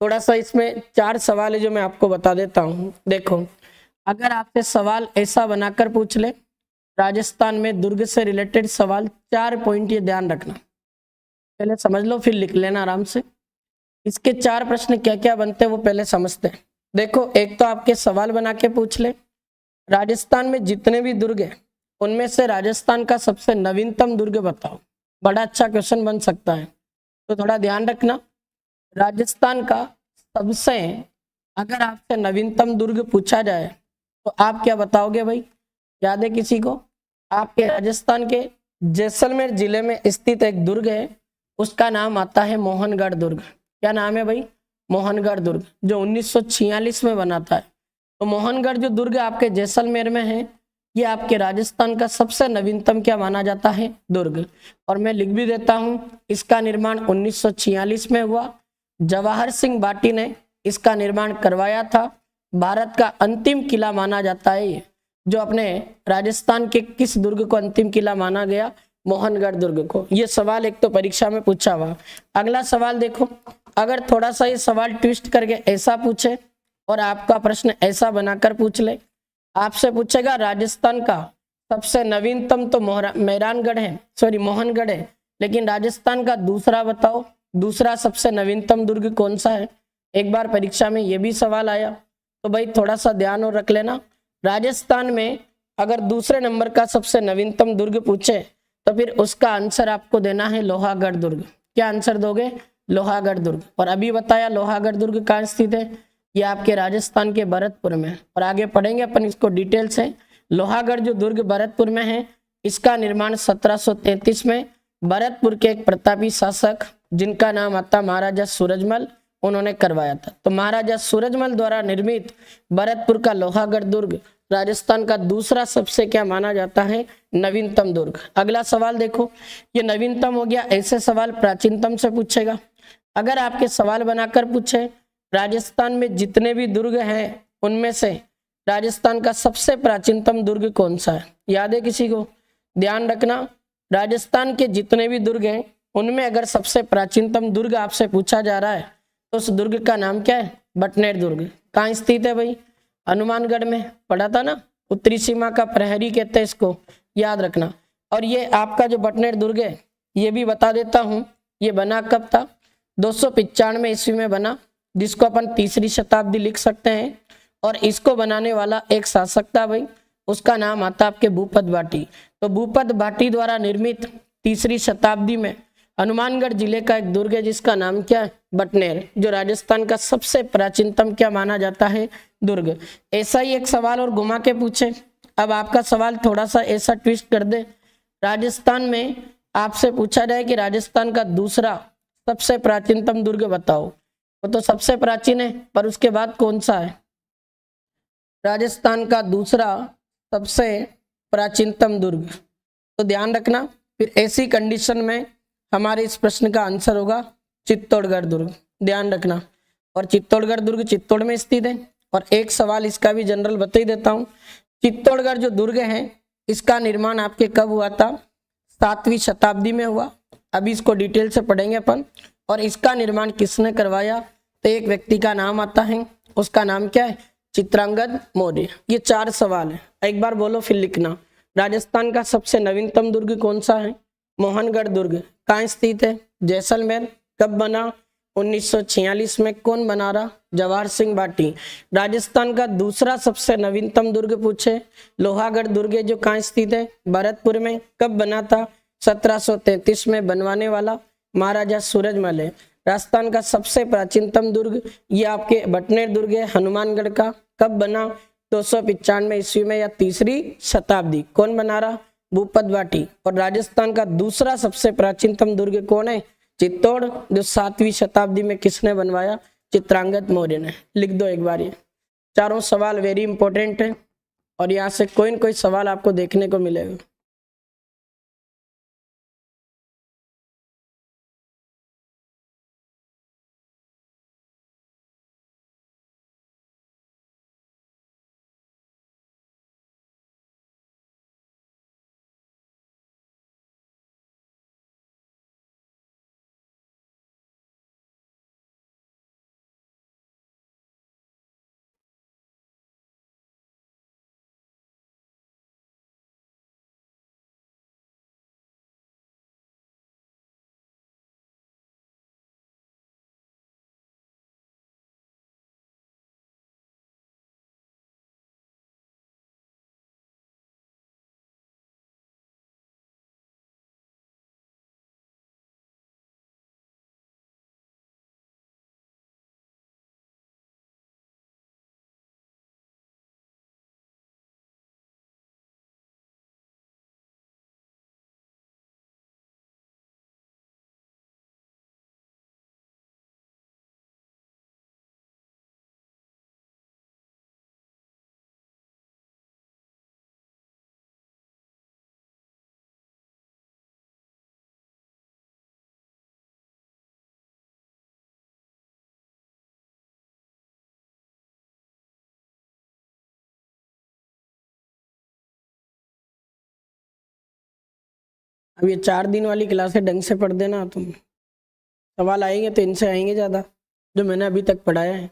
थोड़ा सा इसमें 4 सवाल है जो मैं आपको बता देता हूँ। देखो, अगर आपसे सवाल ऐसा बनाकर पूछ ले, राजस्थान में दुर्ग से रिलेटेड सवाल, 4 पॉइंट ये ध्यान रखना, पहले समझ लो फिर लिख लेना आराम से। इसके 4 प्रश्न क्या क्या बनते हैं वो पहले समझते हैं। देखो, एक तो आपके सवाल बना के पूछ ले, राजस्थान में जितने भी दुर्ग हैं उनमें से राजस्थान का सबसे नवीनतम दुर्ग बताओ। बड़ा अच्छा क्वेश्चन बन सकता है, तो थोड़ा ध्यान रखना। राजस्थान का सबसे, अगर आपसे नवीनतम दुर्ग पूछा जाए तो आप क्या बताओगे भाई? याद है किसी को? आपके राजस्थान के जैसलमेर जिले में स्थित एक दुर्ग है, उसका नाम आता है मोहनगढ़ दुर्ग। क्या नाम है भाई? मोहनगढ़ दुर्ग, जो 1946 में बना था। तो मोहनगढ़ जो दुर्ग आपके जैसलमेर में है, ये आपके राजस्थान का सबसे नवीनतम क्या माना जाता है? दुर्ग। और मैं लिख भी देता हूं, इसका निर्माण 1946 में हुआ। जवाहर सिंह भाटी ने इसका निर्माण करवाया था। भारत का अंतिम किला माना जाता है ये, जो अपने राजस्थान के किस दुर्ग को अंतिम किला माना गया? मोहनगढ़ दुर्ग को। ये सवाल एक तो परीक्षा में पूछा हुआ। अगला सवाल देखो, अगर थोड़ा सा ये सवाल ट्विस्ट करके ऐसा पूछे और आपका प्रश्न ऐसा बनाकर पूछ ले, आपसे पूछेगा राजस्थान का सबसे नवीनतम तो मेहरानगढ़ है, सॉरी मोहनगढ़ है, लेकिन राजस्थान का दूसरा बताओ, दूसरा सबसे नवीनतम दुर्ग कौन सा है? एक बार परीक्षा में ये भी सवाल आया, तो भाई थोड़ा सा ध्यान और रख लेना। राजस्थान में अगर दूसरे नंबर का सबसे नवीनतम दुर्ग पूछे तो फिर उसका आंसर आपको देना है लोहागढ़ दुर्ग। क्या आंसर दोगे? लोहागढ़ दुर्ग। और अभी बताया लोहागढ़ दुर्ग कहाँ स्थित है? ये आपके राजस्थान के भरतपुर में। और आगे पढ़ेंगे अपन इसको डिटेल से। लोहागढ़ जो दुर्ग भरतपुर में है, इसका निर्माण 1733 में भरतपुर के एक प्रतापी शासक जिनका नाम आता महाराजा सूरजमल, उन्होंने करवाया था। तो महाराजा सूरजमल द्वारा निर्मित भरतपुर का लोहागढ़ दुर्ग राजस्थान का दूसरा सबसे क्या माना जाता है? नवीनतम दुर्ग। अगला सवाल देखो, ये नवीनतम हो गया, ऐसे सवाल प्राचीनतम से पूछेगा। अगर आपके सवाल बनाकर पूछे राजस्थान में जितने भी दुर्ग हैं उनमें से राजस्थान का सबसे प्राचीनतम दुर्ग कौन सा है? याद है किसी को? ध्यान रखना, राजस्थान के जितने भी दुर्ग हैं उनमें अगर सबसे प्राचीनतम दुर्ग आपसे पूछा जा रहा है तो उस दुर्ग का नाम क्या है? बटनेर दुर्ग। कहाँ स्थित है भाई? हनुमानगढ़ में। पढ़ा था ना, उत्तरी सीमा का प्रहरी कहते हैं इसको, याद रखना। और ये आपका जो बटनेर दुर्ग है, ये भी बता देता हूँ, ये बना कब था? 295 ईस्वी में बना, जिसको अपन 3री शताब्दी लिख सकते हैं। और इसको बनाने वाला एक शासक था भाई, उसका नाम आता आपके भूपत भाटी। तो भूपत भाटी द्वारा निर्मित 3री शताब्दी में हनुमानगढ़ जिले का एक दुर्ग है जिसका नाम क्या है? बटनेर, जो राजस्थान का सबसे प्राचीनतम क्या माना जाता है? दुर्ग। ऐसा ही एक सवाल और घुमा के पूछे। अब आपका सवाल थोड़ा सा ऐसा ट्विस्ट कर दे, राजस्थान में आपसे पूछा जाए कि राजस्थान का दूसरा सबसे प्राचीनतम दुर्ग बताओ, वो तो सबसे प्राचीन है, पर उसके बाद कौन सा है? राजस्थान का दूसरा सबसे प्राचीनतम दुर्ग। तो ध्यान रखना, फिर ऐसी कंडीशन में हमारे इस प्रश्न का आंसर होगा चित्तौड़गढ़ दुर्ग। ध्यान रखना। और चित्तौड़गढ़ दुर्ग चित्तौड़ में स्थित है। और एक सवाल इसका भी जनरल बता ही देता हूँ, चित्तौड़गढ़ जो दुर्ग है इसका निर्माण आपके कब हुआ था? 7वीं शताब्दी में हुआ। अभी इसको डिटेल से पढ़ेंगे अपन। और इसका निर्माण किसने करवाया? तो एक व्यक्ति का नाम आता है, उसका नाम क्या है? चित्रांगद मौर्य। ये 4 सवाल है, एक बार बोलो फिर लिखना। राजस्थान का सबसे नवीनतम दुर्ग कौन सा है? मोहनगढ़ दुर्ग। कहाँ स्थित है? जैसलमेर। कब बना? 1946 में कौन बना रहा? जवाहर सिंह भाटी। राजस्थान का दूसरा सबसे नवीनतम दुर्ग पूछे, लोहागढ़ दुर्ग जो कहाँ स्थित है? भरतपुर में। कब बना था? 1733 में बनवाने वाला महाराजा सूरजमल है। राजस्थान का सबसे प्राचीनतम दुर्ग ये आपके बटनेर दुर्ग है, हनुमानगढ़ का। कब बना? 295 ईस्वी में या तीसरी शताब्दी। कौन बना रहा? भूपत भाटी। और राजस्थान का दूसरा सबसे प्राचीनतम दुर्ग कौन है? चित्तौड़, जो 7वीं शताब्दी में किसने बनवाया? चित्रांगद मौर्य ने। लिख दो एक बार ये। चारों सवाल वेरी इंपॉर्टेंट है और यहाँ से कोई न कोई सवाल आपको देखने को मिलेगा। अब ये 4 दिन वाली क्लासें ढंग से पढ़ देना तुम। सवाल आएंगे तो इनसे आएंगे ज्यादा, जो मैंने अभी तक पढ़ाया है।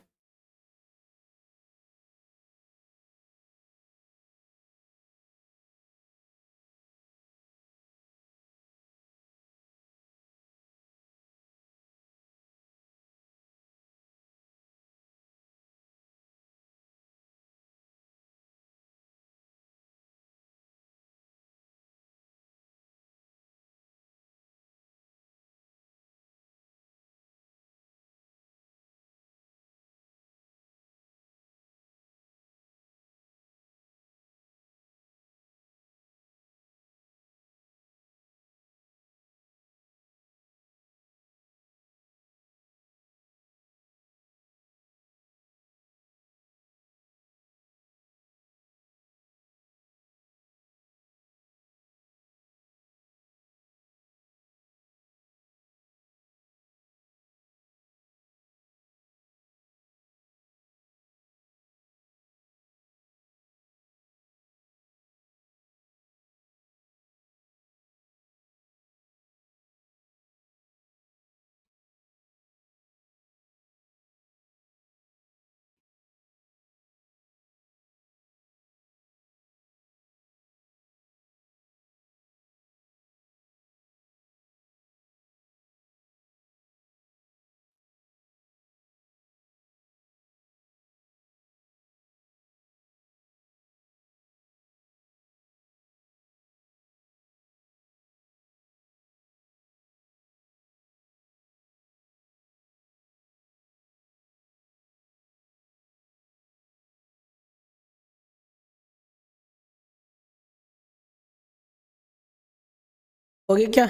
होगी क्या?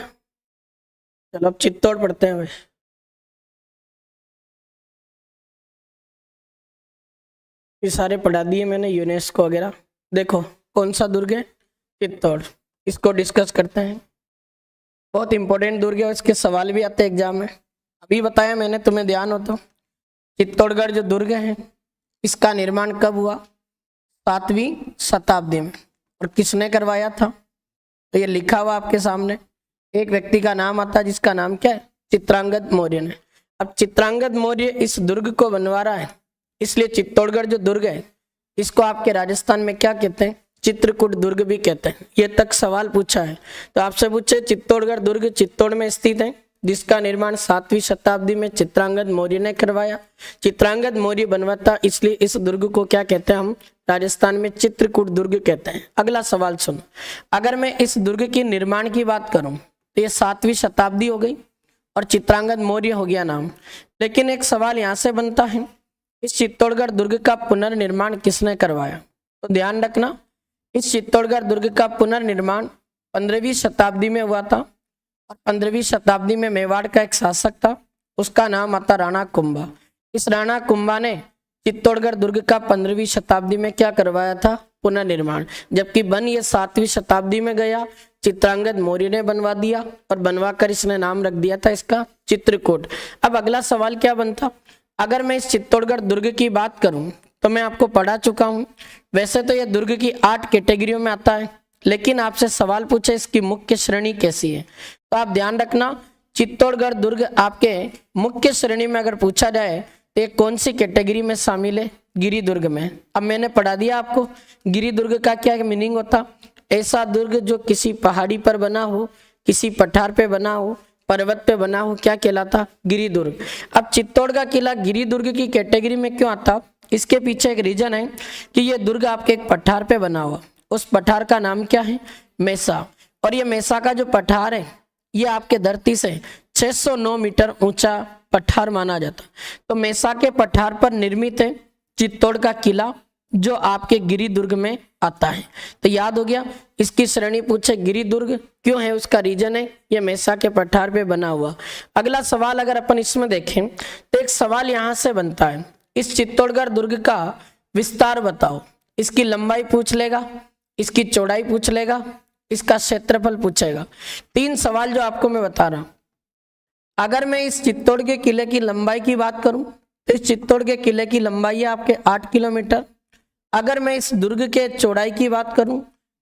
चलो अब चित्तौड़ पढ़ते हैं भाई। ये सारे पढ़ा दिए मैंने, यूनेस्को वगैरह। देखो कौन सा दुर्ग है? चित्तौड़। इसको डिस्कस करते हैं। बहुत इंपॉर्टेंट दुर्ग है और इसके सवाल भी आते हैं एग्जाम में। अभी बताया मैंने, तुम्हें ध्यान हो तो। चित्तौड़गढ़ जो दुर्ग है इसका निर्माण कब हुआ? 7वीं शताब्दी में। और किसने करवाया था? तो ये लिखा हुआ आपके सामने। एक व्यक्ति का नाम आता है जिसका नाम क्या है? चित्रांगद मौर्य ने। अब चित्रांगद मौर्य इस दुर्ग को बनवा रहा है, इसलिए चित्तौड़गढ़ जो दुर्ग है इसको आपके राजस्थान में क्या कहते हैं? चित्रकूट दुर्ग भी कहते हैं। ये तक सवाल पूछा है। तो आपसे पूछे चित्तौड़गढ़ दुर्ग चित्तौड़ में स्थित है, जिसका निर्माण 7वीं शताब्दी में चित्रांगद मौर्य ने करवाया। चित्रांगद मौर्य बनवाता, इसलिए इस दुर्ग को क्या कहते हैं हम राजस्थान में चित्रकूट दुर्ग कहते हैं। अगला सवाल सुनो, अगर मैं इस दुर्ग के निर्माण की बात करूं तो ये 7वीं शताब्दी हो गई और चित्रांगद मौर्य हो गया नाम। लेकिन एक सवाल यहाँ से बनता है, इस चित्तौड़गढ़ दुर्ग का पुनर्निर्माण किसने करवाया? तो ध्यान रखना, इस चित्तौड़गढ़ दुर्ग का पुनर्निर्माण 15वीं शताब्दी में हुआ था और 15वीं शताब्दी में मेवाड़ का एक शासक था, उसका नाम आता राणा कुंभा। इस राणा कुंभा ने चित्तौड़गढ़ दुर्ग का 15वीं शताब्दी में क्या करवाया था? पुनर्निर्माण। जबकि बन ये 7वीं शताब्दी में गया, चित्रांगद मौर्य ने बनवा दिया और बनवाकर इसने नाम रख दिया था इसका चित्रकूट। अब अगला सवाल क्या बनता, अगर मैं इस चित्तौड़गढ़ दुर्ग की बात करूं तो मैं आपको पढ़ा चुका हूं, वैसे तो यह दुर्ग की 8 कैटेगरियों में आता है, लेकिन आपसे सवाल पूछे इसकी मुख्य श्रेणी कैसी है, तो आप ध्यान रखना चित्तौड़गढ़ दुर्ग आपके मुख्य श्रेणी में अगर पूछा जाए तो ये कौन सी कैटेगरी में शामिल है? गिरी दुर्ग में। अब मैंने पढ़ा दिया आपको गिरी दुर्ग का क्या मीनिंग होता, ऐसा दुर्ग जो किसी पहाड़ी पर बना हो, किसी पठार पे बना हो, पर्वत पे बना हो, क्या कहलाता? गिरी दुर्ग। अब चित्तौड़ का किला गिरी दुर्ग की कैटेगरी में क्यों आता? इसके पीछे एक रीजन है कि ये दुर्ग आपके एक पठार पे बना हुआ, उस पठार का नाम क्या है? मेसा। और ये मेसा का जो पठार है ये आपके धरती से 609 मीटर ऊंचा पठार माना जाता। तो मेसा के पठार पर निर्मित है चित्तौड़ का किला जो आपके गिरी दुर्ग में आता है। तो याद हो गया, इसकी श्रेणी पूछे गिरी दुर्ग क्यों है, उसका रीजन है ये मेसा के पठार पे बना हुआ। अगला सवाल अगर अपन इसमें देखें तो एक सवाल यहाँ से बनता है, इस चित्तौड़गढ़ दुर्ग का विस्तार बताओ। इसकी लंबाई पूछ लेगा, इसकी चौड़ाई पूछ लेगा, इसका क्षेत्रफल पूछेगा। 3 सवाल जो आपको मैं बता रहा हूं। अगर मैं इस चित्तौड़ के किले की लंबाई की बात करूं तो इस चित्तौड़ के किले की लंबाई है आपके 8 किलोमीटर। अगर मैं इस दुर्ग के चौड़ाई की बात करूं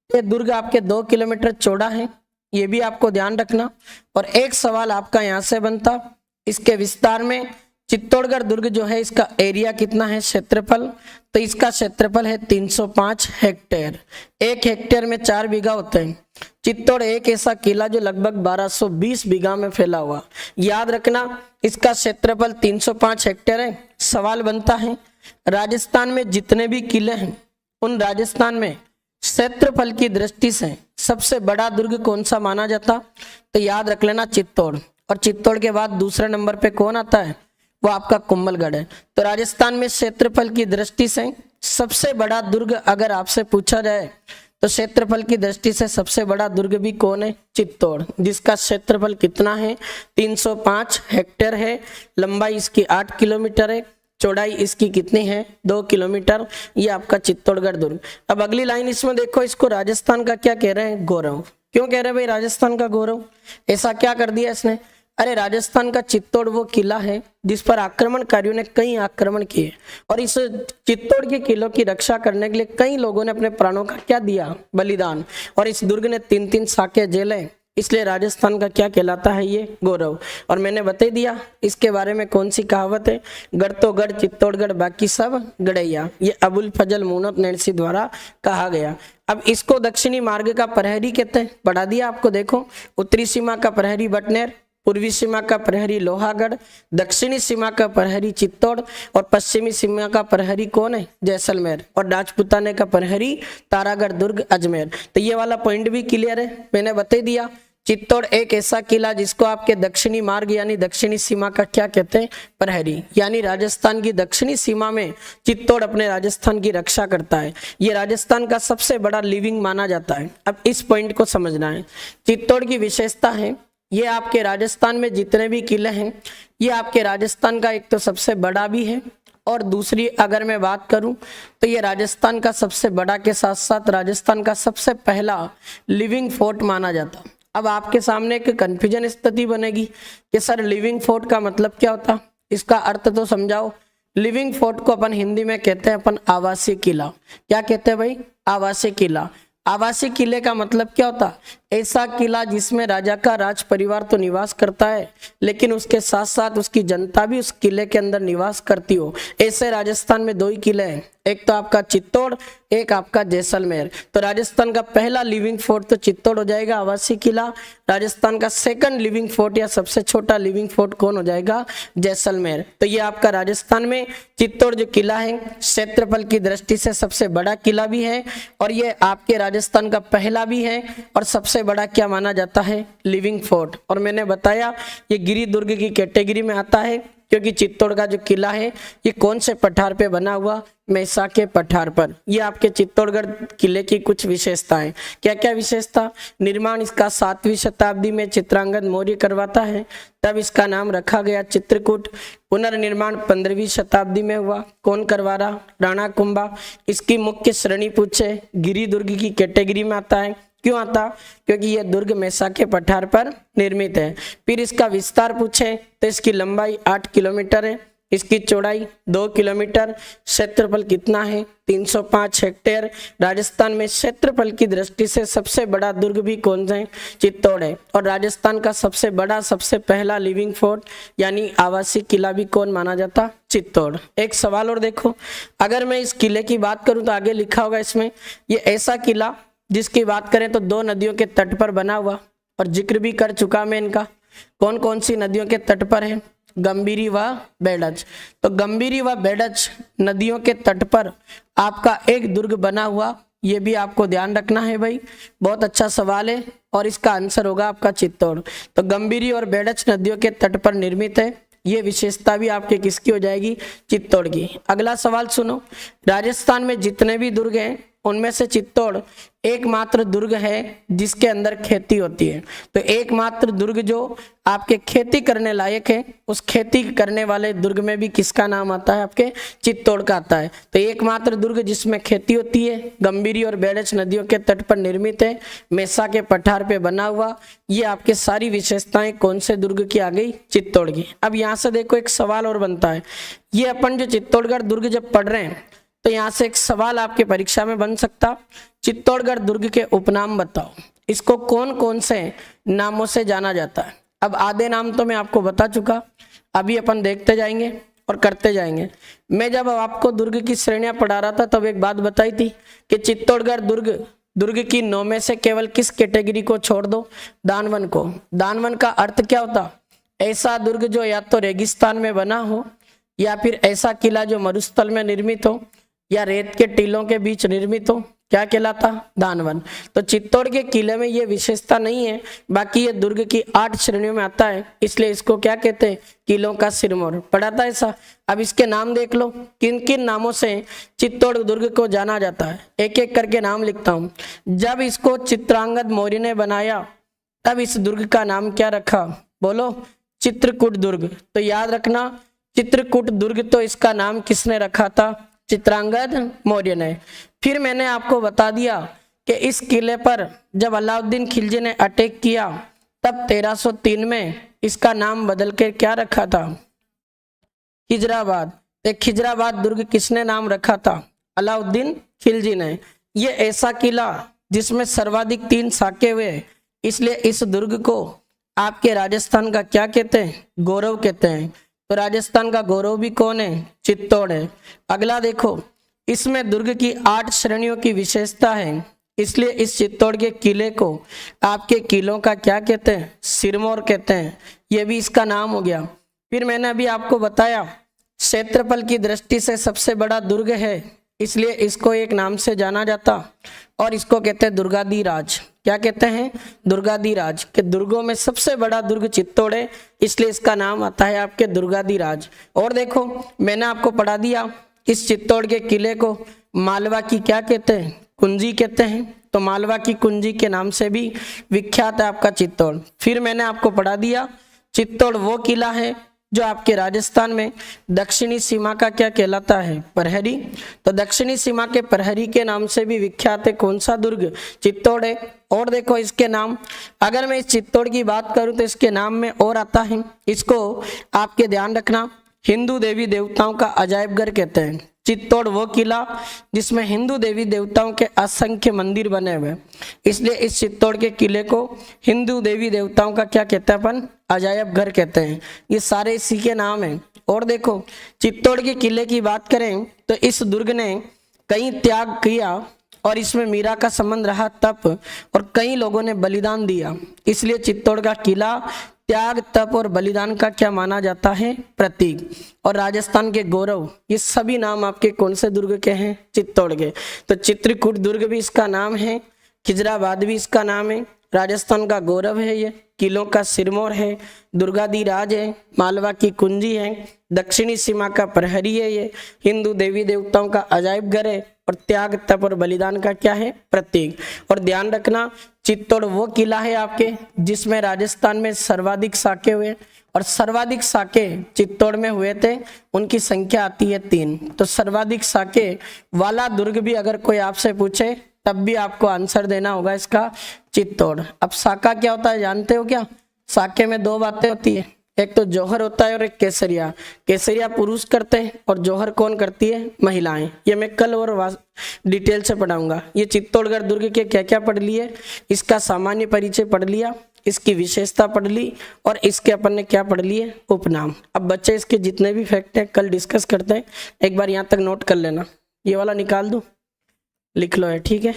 तो दुर्ग आपके 2 किलोमीटर चौड़ा है, ये भी आपको ध्यान रखना। और एक सवाल आपका यहाँ से बनता, इसके विस्तार में चित्तौड़गढ़ दुर्ग जो है इसका एरिया कितना है, क्षेत्रफल, तो इसका क्षेत्रफल है 305 हेक्टेयर। 1 हेक्टेयर में 4 बीघा होते हैं। चित्तौड़ एक ऐसा किला जो लगभग 1220 बीघा में फैला हुआ। याद रखना इसका क्षेत्रफल 305 हेक्टेयर है। सवाल बनता है राजस्थान में जितने भी किले हैं उन राजस्थान में क्षेत्रफल की दृष्टि से सबसे बड़ा दुर्ग कौन सा माना जाता, तो याद रख लेना चित्तौड़। और चित्तौड़ के बाद दूसरे नंबर पे कौन आता है, वो आपका कुंभलगढ़ है। तो राजस्थान में क्षेत्रफल की दृष्टि से सबसे बड़ा दुर्ग अगर आपसे पूछा जाए तो क्षेत्रफल की दृष्टि से सबसे बड़ा दुर्ग भी कौन है, चित्तौड़, जिसका क्षेत्रफल कितना है 305 हेक्टेयर है। लंबाई इसकी 8 किलोमीटर है, चौड़ाई इसकी कितनी है 2 किलोमीटर। ये आपका चित्तौड़गढ़ दुर्ग। अब अगली लाइन इसमें देखो, इसको राजस्थान का क्या कह रहे हैं, गौरव। क्यों कह रहे हैं भाई राजस्थान का गौरव, ऐसा क्या कर दिया इसने? अरे राजस्थान का चित्तौड़ वो किला है जिस पर आक्रमणकारियों ने कई आक्रमण किए और इस चित्तौड़ के किलों की रक्षा करने के लिए कई लोगों ने अपने प्राणों का क्या दिया, बलिदान। और इस दुर्ग ने 3-3 शाखें जेलें, इसलिए राजस्थान का क्या कहलाता है, ये गौरव। और मैंने बता दिया इसके बारे में कौन सी कहावत है, गढ़ तो गढ़ चित्तौड़गढ़ बाकी सब गढ़ैया। ये अबुल फजल मुनत नैणसी द्वारा कहा गया। अब इसको दक्षिणी मार्ग का प्रहरी कहते हैं, बढ़ा दिया आपको। देखो उत्तरी सीमा का प्रहरी बटनेर, पूर्वी सीमा का प्रहरी लोहागढ़, दक्षिणी सीमा का प्रहरी चित्तौड़ और पश्चिमी सीमा का प्रहरी कौन है, जैसलमेर। और राजपुताने का प्रहरी तारागढ़, दुर्ग, अजमेर। तो ये वाला पॉइंट भी क्लियर है, मैंने बता दिया। चित्तौड़ एक ऐसा किला जिसको आपके दक्षिणी मार्ग यानी दक्षिणी सीमा का क्या कहते हैं, प्रहरी। यानी राजस्थान की दक्षिणी सीमा में चित्तौड़ अपने राजस्थान की रक्षा करता है। ये राजस्थान का सबसे बड़ा लिविंग माना जाता है। अब इस पॉइंट को समझना है। चित्तौड़ की विशेषता है ये आपके राजस्थान में जितने भी किले हैं ये आपके राजस्थान का एक तो सबसे बड़ा भी है, और दूसरी अगर मैं बात करूं तो ये राजस्थान का सबसे बड़ा के साथ साथ राजस्थान का सबसे पहला लिविंग फोर्ट माना जाता। अब आपके सामने एक कंफ्यूजन स्थिति बनेगी कि सर लिविंग फोर्ट का मतलब क्या होता, इसका अर्थ तो समझाओ। लिविंग फोर्ट को अपन हिंदी में कहते हैं अपन आवासीय किला। क्या कहते हैं भाई, आवासीय किला। आवासीय किले का मतलब क्या होता, ऐसा किला जिसमें राजा का राज परिवार तो निवास करता है, लेकिन उसके साथ साथ उसकी जनता भी उस किले के अंदर निवास करती हो। ऐसे राजस्थान में 2 ही किले हैं, एक तो आपका चित्तौड़, एक आपका जैसलमेर। तो राजस्थान का पहला लिविंग फोर्ट तो चित्तौड़ हो जाएगा, आवासीय किला। राजस्थान का सेकंड लिविंग फोर्ट या सबसे छोटा लिविंग फोर्ट कौन हो जाएगा? जैसलमेर। तो ये आपका राजस्थान में चित्तौड़ जो किला है क्षेत्रफल की दृष्टि से सबसे बड़ा किला भी है, और ये आपके राजस्थान का पहला भी है, और सबसे बड़ा क्या माना जाता है? Living fort. और मैंने बताया ये गिरि दुर्ग की कैटेगरी में आता है, क्योंकि चित्तौड़ का जो किला है ये कौन से पठार पे बना हुआ? मैसा के पठार पर। ये आपके चित्तौड़गढ़ किले की कुछ विशेषताएं। क्या क्या विशेषता? निर्माण इसका 7वीं शताब्दी में चित्रांगद मौर्य करवाता है, तब इसका नाम रखा गया चित्रकूट। पुनर्निर्माण 15वीं शताब्दी में हुआ, कौन करवा रहा? राणा कुंभा। इसकी मुख्य श्रेणी पूछे, गिरि दुर्ग की कैटेगरी में आता है। क्यों आता? क्योंकि यह दुर्ग मैसा के पठार पर निर्मित है। फिर इसका विस्तार पूछे तो इसकी लंबाई 8 किलोमीटर है, इसकी चौड़ाई 2 किलोमीटर, क्षेत्रफल कितना है? 305 हेक्टेयर। राजस्थान में क्षेत्रफल की दृष्टि से सबसे बड़ा दुर्ग भी कौन सा है? चित्तौड़ है। और राजस्थान का सबसे बड़ा सबसे पहला लिविंग फोर्ट यानी आवासीय किला भी कौन माना जाता? चित्तौड़। एक सवाल और देखो, अगर मैं इस किले की बात करूं तो आगे लिखा होगा इसमें, ये ऐसा किला जिसकी बात करें तो 2 नदियों के तट पर बना हुआ, और जिक्र भी कर चुका मैं इनका। कौन कौन सी नदियों के तट पर है? गंभीरी व बेड़ज। तो गंभीरी व बेड़ज नदियों के तट पर आपका एक दुर्ग बना हुआ, ये भी आपको ध्यान रखना है भाई, बहुत अच्छा सवाल है, और इसका आंसर होगा आपका चित्तौड़। तो गंभीरी और बेड़ज नदियों के तट पर निर्मित है, ये विशेषता भी आपके किसकी हो जाएगी? चित्तौड़ की। अगला सवाल सुनो, राजस्थान में जितने भी दुर्ग हैं उनमें से चित्तौड़ एकमात्र दुर्ग है जिसके अंदर खेती होती है। तो एकमात्र दुर्ग जो आपके खेती करने लायक है, उस खेती करने वाले दुर्ग में भी किसका नाम आता है? आपके चित्तौड़ का आता है। तो एकमात्र दुर्ग जिसमें खेती होती है, गंभीरी और बेड़ज नदियों के तट पर निर्मित है, मैसा के पठार पे बना हुआ, ये आपके सारी विशेषताएं कौन से दुर्ग की आ गई? चित्तौड़ की। अब यहाँ से देखो एक सवाल और बनता है, ये अपन जो चित्तौड़गढ़ दुर्ग जब पढ़ रहे हैं तो यहाँ से एक सवाल आपके परीक्षा में बन सकता, चित्तौड़गढ़ दुर्ग के उपनाम बताओ, इसको कौन कौन से नामों से जाना जाता है? अब आधे नाम तो मैं आपको बता चुका, अभी अपन देखते जाएंगे और करते जाएंगे। मैं जब आपको दुर्ग की श्रेणियां पढ़ा रहा था तब एक बात बताई थी कि चित्तौड़गढ़ दुर्ग की 9 में से केवल किस कैटेगरी को छोड़ दो? दानवन को। दानवन का अर्थ क्या होता? ऐसा दुर्ग जो या तो रेगिस्तान में बना हो, या फिर ऐसा किला जो मरुस्थल में निर्मित हो, या रेत के टीलों के बीच निर्मित हो, क्या कहलाता? दानवन। तो चित्तौड़ के किले में ये विशेषता नहीं है, बाकी ये दुर्ग की 8 श्रेणियों में आता है, इसलिए इसको क्या कहते हैं? किलों का सिरमौर। पढ़ा था ऐसा। अब इसके नाम देख लो, किन किन नामों से चित्तौड़ दुर्ग को जाना जाता है, एक एक करके नाम लिखता हूं। जब इसको चित्रांगद मौर्य ने बनाया तब इस दुर्ग का नाम क्या रखा? बोलो, चित्रकूट दुर्ग। तो याद रखना, चित्रकूट दुर्ग तो इसका नाम किसने रखा था? चित्रांगद मौर्य ने। फिर मैंने आपको बता दिया कि इस किले पर जब अलाउद्दीन खिलजी ने अटैक किया तब 1303 में इसका नाम बदल कर क्या रखा था? खिजराबाद। खिजराबाद दुर्ग किसने नाम रखा था? अलाउद्दीन खिलजी ने। ये ऐसा किला जिसमें सर्वाधिक 3 साके हुए, इसलिए इस दुर्ग को आपके राजस्थान का क्या कहते हैं? गौरव कहते हैं। तो राजस्थान का गौरव भी कौन है? चित्तौड़ है। अगला देखो, इसमें दुर्ग की 8 श्रेणियों की विशेषता है, इसलिए इस चित्तौड़ के किले को आपके किलों का क्या कहते हैं? सिरमौर कहते हैं। यह भी इसका नाम हो गया। फिर मैंने अभी आपको बताया क्षेत्रफल की दृष्टि से सबसे बड़ा दुर्ग है, इसलिए इसको एक नाम से जाना जाता, और इसको कहते हैं दुर्गाधिराज। क्या कहते हैं? दुर्गाधिराज। के दुर्गों में सबसे बड़ा दुर्ग चित्तौड़ है, इसलिए इसका नाम आता है आपके दुर्गाधिराज। और देखो, मैंने आपको पढ़ा दिया, इस चित्तौड़ के किले को मालवा की क्या कहते हैं? कुंजी कहते हैं। तो मालवा की कुंजी के नाम से भी विख्यात है आपका चित्तौड़। फिर मैंने आपको पढ़ा दिया, चित्तौड़ वो किला है जो आपके राजस्थान में दक्षिणी सीमा का क्या कहलाता है? प्रहरी। तो दक्षिणी सीमा के प्रहरी के नाम से भी विख्यात है कौन सा दुर्ग? चित्तौड़ है। और देखो इसके नाम, अगर मैं इस चित्तौड़ की बात करूं तो इसके नाम में और आता है, इसको आपके ध्यान रखना, हिंदू देवी देवताओं का अजायब घर कहते हैं। चित्तौड़ वो किला जिसमें हिंदू देवी देवताओं के असंख्य मंदिर बने हुए, इसलिए इस चित्तौड़ के किले को हिंदू देवी देवताओं का क्या कहते हैं अपन, अजायब घर कहते हैं। ये सारे इसी के नाम हैं। और देखो चित्तौड़ के किले की बात करें तो इस दुर्ग ने कई त्याग किया और इसमें मीरा का संबंध रहा तप, और कई लोगों ने बलिदान दिया, इसलिए चित्तौड़ का किला त्याग तप और बलिदान का क्या माना जाता है, प्रतीक। और राजस्थान के गौरव, ये सभी नाम आपके कौन से दुर्ग के हैं, चित्तौड़ के। तो चित्रकूट दुर्ग भी इसका नाम है, खिजराबाद भी इसका नाम है, राजस्थान का गौरव है, ये किलों का सिरमौर है, दुर्गाधिराज है, मालवा की कुंजी है, दक्षिणी सीमा का प्रहरी है, ये हिंदू देवी देवताओं का अजायब घर है, और त्याग तप और बलिदान का क्या है, प्रतीक। और ध्यान रखना चित्तौड़ वो किला है आपके जिसमें राजस्थान में सर्वाधिक साके हुए, और सर्वाधिक साके चित्तौड़ में हुए थे, उनकी संख्या आती है 3। तो सर्वाधिक साके वाला दुर्ग भी अगर कोई आपसे पूछे तब भी आपको आंसर देना होगा इसका चित्तौड़। अब साका क्या होता है जानते हो क्या, साके में 2 बातें होती है, एक तो जौहर होता है और एक केसरिया। केसरिया पुरुष करते हैं और जौहर कौन करती है, महिलाएं। ये मैं कल और डिटेल से पढ़ाऊंगा। ये चित्तौड़गढ़ दुर्ग के क्या क्या पढ़ लिए, इसका सामान्य परिचय पढ़ लिया, इसकी विशेषता पढ़ ली, और इसके अपन ने क्या पढ़ लिए, उपनाम। अब बच्चे इसके जितने भी फैक्ट हैं कल डिस्कस करते हैं, एक बार यहाँ तक नोट कर लेना। ये वाला निकाल दूं, लिख लो है, ठीक है।